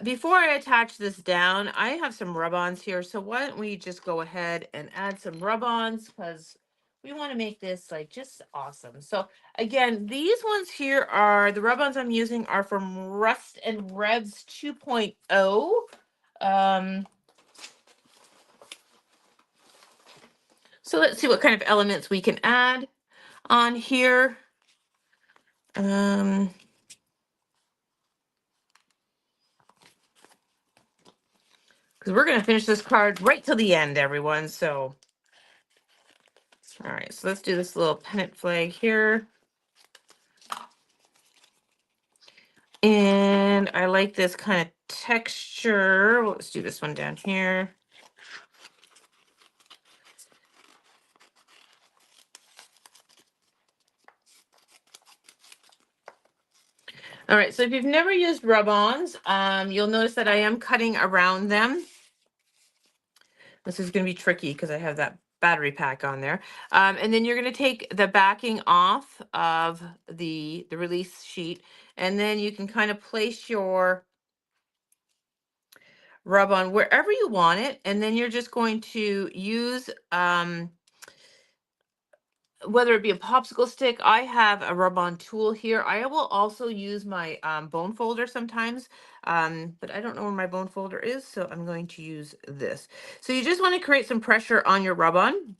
Before I attach this down, I have some rub-ons here. So why don't we just go ahead and add some rub-ons because we want to make this like just awesome. So again, these ones here are the rub-ons I'm using are from Rust and Revs 2.0. Um, so let's see what kind of elements we can add on here. Because we're going to finish this card right till the end, everyone. So, all right, so let's do this little pennant flag here. And I like this kind of texture. Let's do this one down here. All right, so if you've never used rub-ons, you'll notice that I am cutting around them. This is going to be tricky because I have that battery pack on there. And then you're going to take the backing off of the release sheet, and then you can kind of place your rub-on wherever you want it, and then you're just going to use whether it be a popsicle stick. I have a rub-on tool here. I will also use my bone folder sometimes, but I don't know where my bone folder is, so I'm going to use this. So you just want to create some pressure on your rub-on.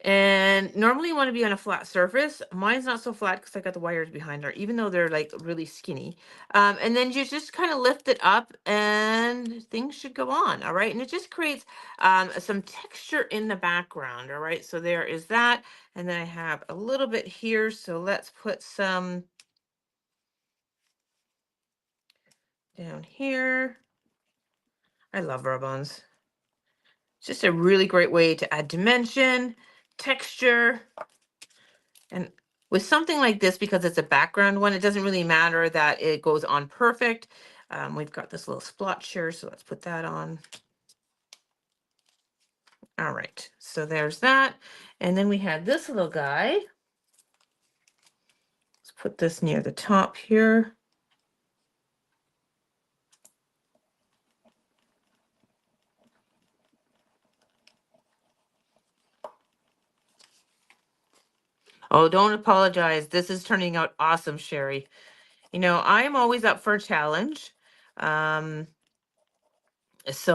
And normally you want to be on a flat surface. Mine's not so flat because I got the wires behind her, even though they're like really skinny. And then you just kind of lift it up and things should go on. All right. And it just creates some texture in the background. All right. So there is that. And then I have a little bit here. So let's put some down here. I love rub-ons. It's just a really great way to add dimension, texture. And with something like this, because it's a background one, it doesn't really matter that it goes on perfect. We've got this little splotch here, so let's put that on. All right, so there's that. And then we had this little guy. Let's put this near the top here. Oh, don't apologize. This is turning out awesome, Sherry. You know, I'm always up for a challenge. So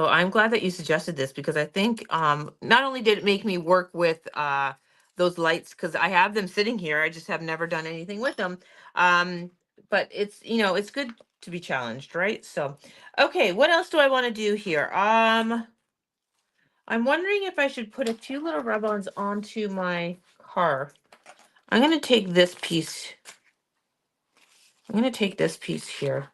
I'm glad that you suggested this because I think not only did it make me work with those lights because I have them sitting here, I just have never done anything with them. But it's it's good to be challenged, right? So, okay, what else do I want to do here? I'm wondering if I should put a few little rub-ons onto my car. I'm gonna take this piece. I'm gonna take this piece here.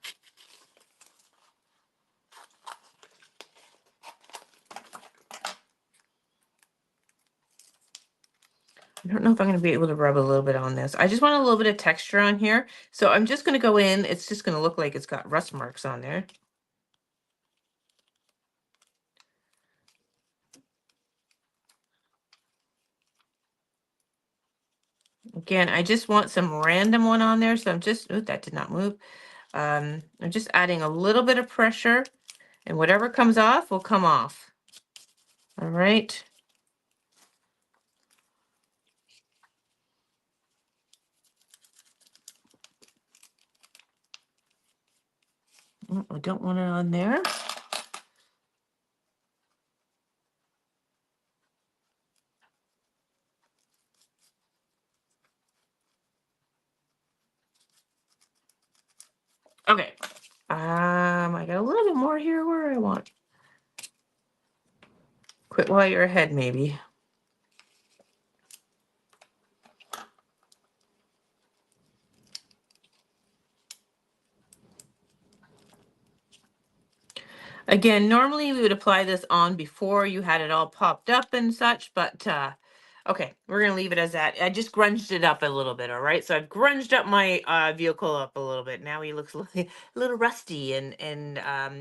I don't know if I'm going to be able to rub a little bit on this. I just want a little bit of texture on here. So I'm just going to go in. It's just going to look like it's got rust marks on there. Again, I just want some random one on there. So I'm just, oh, that did not move. I'm just adding a little bit of pressure, and whatever comes off will come off. All right. Oh, I don't want it on there. Okay. I got a little bit more here where I want. Quit while you're ahead, maybe. Again, normally we would apply this on before you had it all popped up and such, but okay, we're gonna leave it as that. I just grunged it up a little bit, all right? So I've grunged up my vehicle up a little bit. Now he looks a little rusty and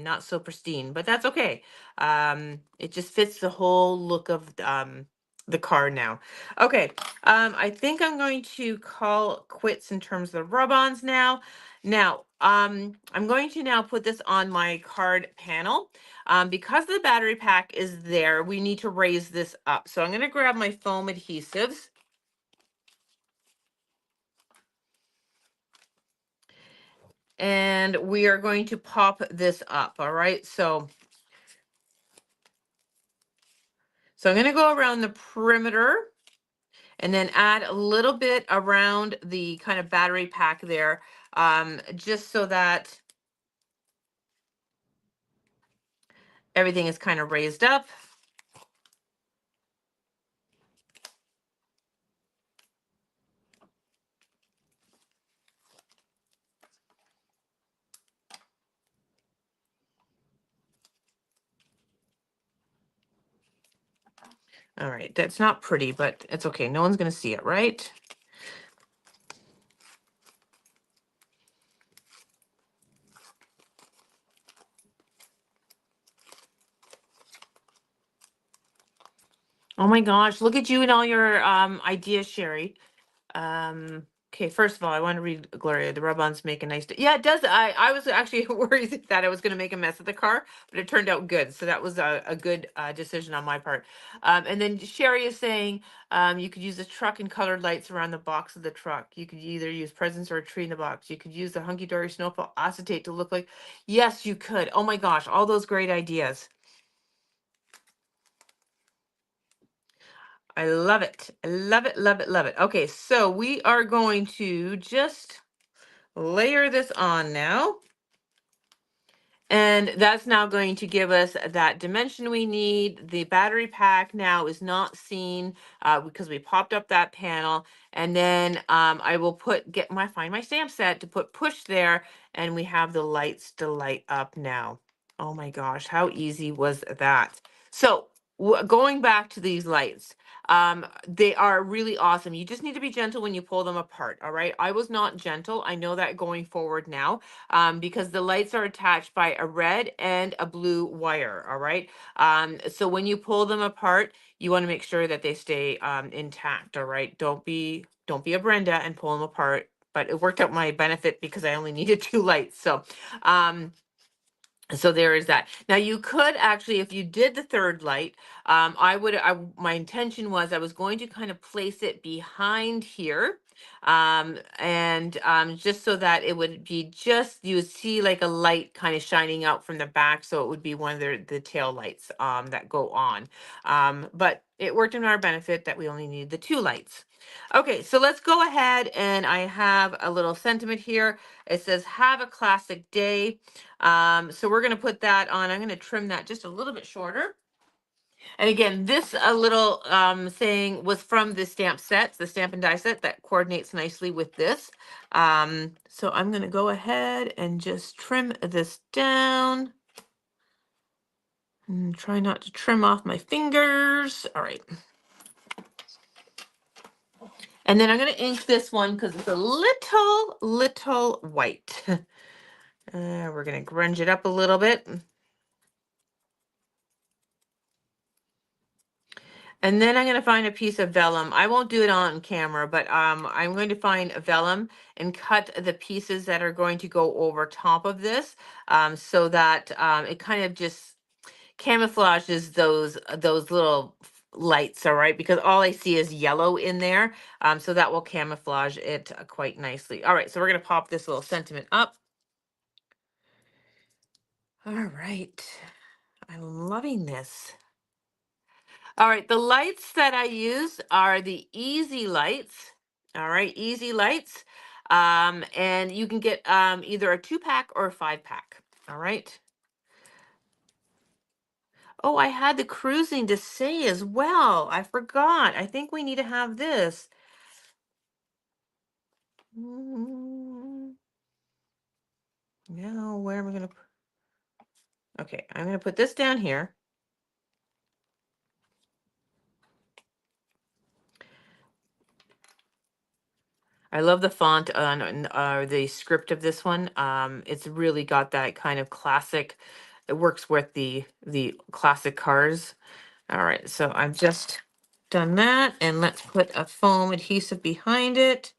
not so pristine, but that's okay. It just fits the whole look of the car now. Okay, I think I'm going to call quits in terms of the rub-ons now. Now, I'm going to now put this on my card panel. Because the battery pack is there, we need to raise this up. So I'm going to grab my foam adhesives. And we are going to pop this up, all right? So I'm going to go around the perimeter and then add a little bit around the kind of battery pack there, just so that everything is kind of raised up. All right, that's not pretty, but it's okay. No one's going to see it, right? Oh my gosh, look at you and all your ideas, Sherry. Okay, first of all, I want to read Gloria. The rub-ons make a nice. Yeah, it does. I was actually worried that I was going to make a mess of the car, but it turned out good. So that was a good decision on my part. And then Sherry is saying you could use the truck and colored lights around the box of the truck. You could either use presents or a tree in the box. You could use the hunky dory snowfall acetate to look like. Yes, you could. Oh my gosh, all those great ideas. I love it. I love it, love it, love it. Okay, so we are going to just layer this on now. And that's now going to give us that dimension we need. The battery pack now is not seen because we popped up that panel. And then I will find my stamp set to put push there, and we have the lights to light up now. Oh my gosh, how easy was that? So going back to these lights, they are really awesome. You just need to be gentle when you pull them apart. All right. I was not gentle. I know that going forward now, because the lights are attached by a red and a blue wire. All right. So when you pull them apart, you want to make sure that they stay intact. All right. Don't be a Brenda and pull them apart. But it worked out my benefit because I only needed two lights. So there is that. Now you could actually, if you did the third light, my intention was I was going to kind of place it behind here, and just so that it would be just, you would see like a light kind of shining out from the back, so it would be one of the tail lights that go on. But it worked in our benefit that we only needed the two lights. Okay, so let's go ahead, and I have a little sentiment here. It says, "Have a classic day." So we're going to put that on. I'm going to trim that just a little bit shorter. And again, this little saying was from the stamp sets, the stamp and die set that coordinates nicely with this. So I'm going to go ahead and just trim this down. And try not to trim off my fingers. All right. And then I'm going to ink this one because it's a little white. We're going to grunge it up a little bit. And then I'm going to find a piece of vellum. I won't do it on camera, but I'm going to find a vellum and cut the pieces that are going to go over top of this, so that it kind of just camouflages those little lights, all right? Because all I see is yellow in there, so that will camouflage it quite nicely. All right, so we're going to pop this little sentiment up. All right, I'm loving this. All right, the lights that I use are the easy lights. All right, easy lights. And you can get either a 2-pack or a 5-pack. All right. Oh, I had the cruising to say as well. I forgot. I think we need to have this. Now, where am I going to? Okay, I'm going to put this down here. I love the font on the script of this one. It's really got that kind of classic. It works with the classic cars. All right, so I've just done that, and let's put a foam adhesive behind it.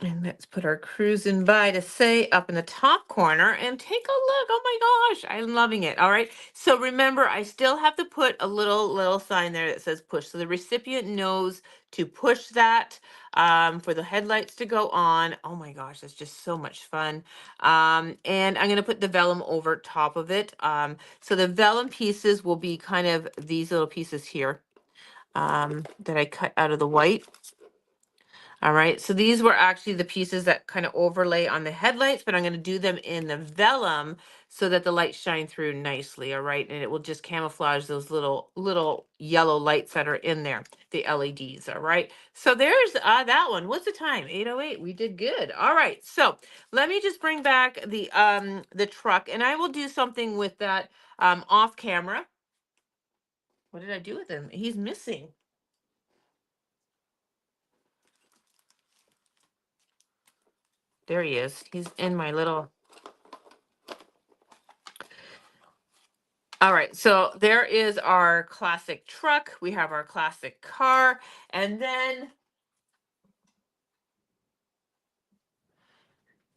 And let's put our cruising by to say up in the top corner and take a look. Oh my gosh, I'm loving it. All right. So remember, I still have to put a little sign there that says push. So the recipient knows to push that for the headlights to go on. Oh my gosh, that's just so much fun. And I'm going to put the vellum over top of it. So the vellum pieces will be kind of these little pieces here that I cut out of the white. All right, so these were actually the pieces that kind of overlay on the headlights, but I'm going to do them in the vellum so that the lights shine through nicely, all right? And it will just camouflage those little yellow lights that are in there, the LEDs, all right? So there's that one. What's the time? 8:08. We did good. All right, so let me just bring back the truck, and I will do something with that off camera. What did I do with him? He's missing. There he is. He's in my little... All right, so there is our classic truck. We have our classic car, and then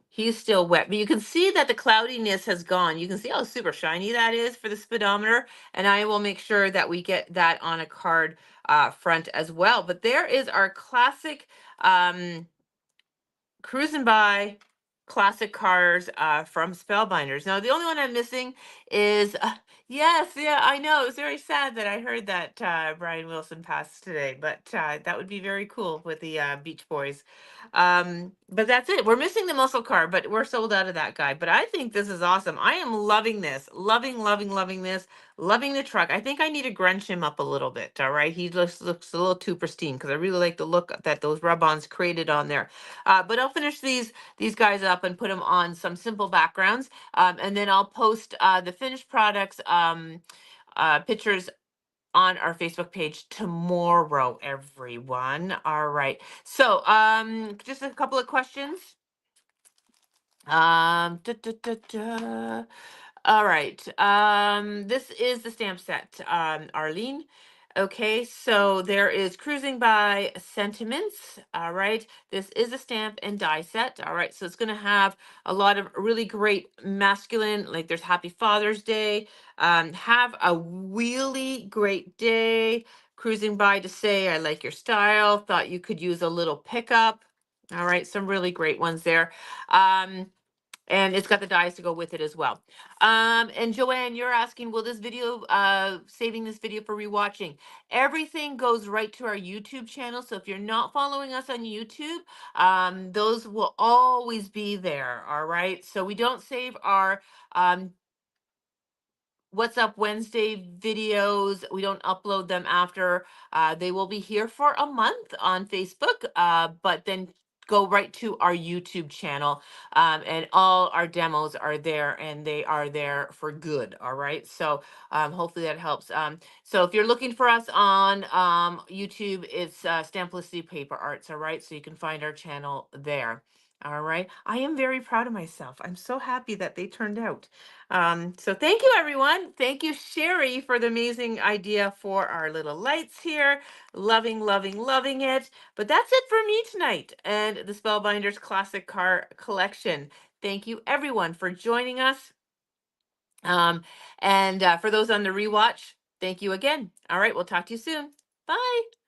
he's still wet. But you can see that the cloudiness has gone. You can see how super shiny that is for the speedometer, and I will make sure that we get that on a card front as well. But there is our classic cruising by classic cars from Spellbinders. Now, the only one I'm missing is, yes, yeah, I know. It's very sad that I heard that Brian Wilson passed today, but that would be very cool with the Beach Boys. But that's it. We're missing the muscle car, but we're sold out of that guy. But I think this is awesome. I am loving this. Loving, loving, loving this. Loving the truck. I think I need to grunge him up a little bit. All right. He looks a little too pristine because I really like the look that those rub-ons created on there. But I'll finish these guys up and put them on some simple backgrounds. And then I'll post the finished products pictures on our Facebook page tomorrow, everyone. All right. So just a couple of questions. Da, da, da, da. All right. This is the stamp set, Arlene. Okay, so there is Cruising by Sentiments. All right. This is a stamp and die set. All right. So it's going to have a lot of really great masculine, like there's Happy Father's Day. Have a really great day. Cruising by to say, I like your style. Thought you could use a little pickup. All right. Some really great ones there. And it's got the dies to go with it as well. And Joanne, you're asking, will this video, saving this video for rewatching? Everything goes right to our YouTube channel. So if you're not following us on YouTube, those will always be there. All right. So we don't save our What's Up Wednesday videos. We don't upload them after. They will be here for a month on Facebook, but then go right to our YouTube channel, and all our demos are there, and they are there for good. All right. So hopefully that helps. So if you're looking for us on YouTube, it's Stamplicity Paper Arts. All right. So you can find our channel there. All right. I am very proud of myself. I'm so happy that they turned out. So thank you, everyone. Thank you, Sherry, for the amazing idea for our little lights here. Loving, loving, loving it. But that's it for me tonight and the Spellbinders Classic Car Collection. Thank you, everyone, for joining us. And for those on the rewatch, thank you again. All right, we'll talk to you soon. Bye.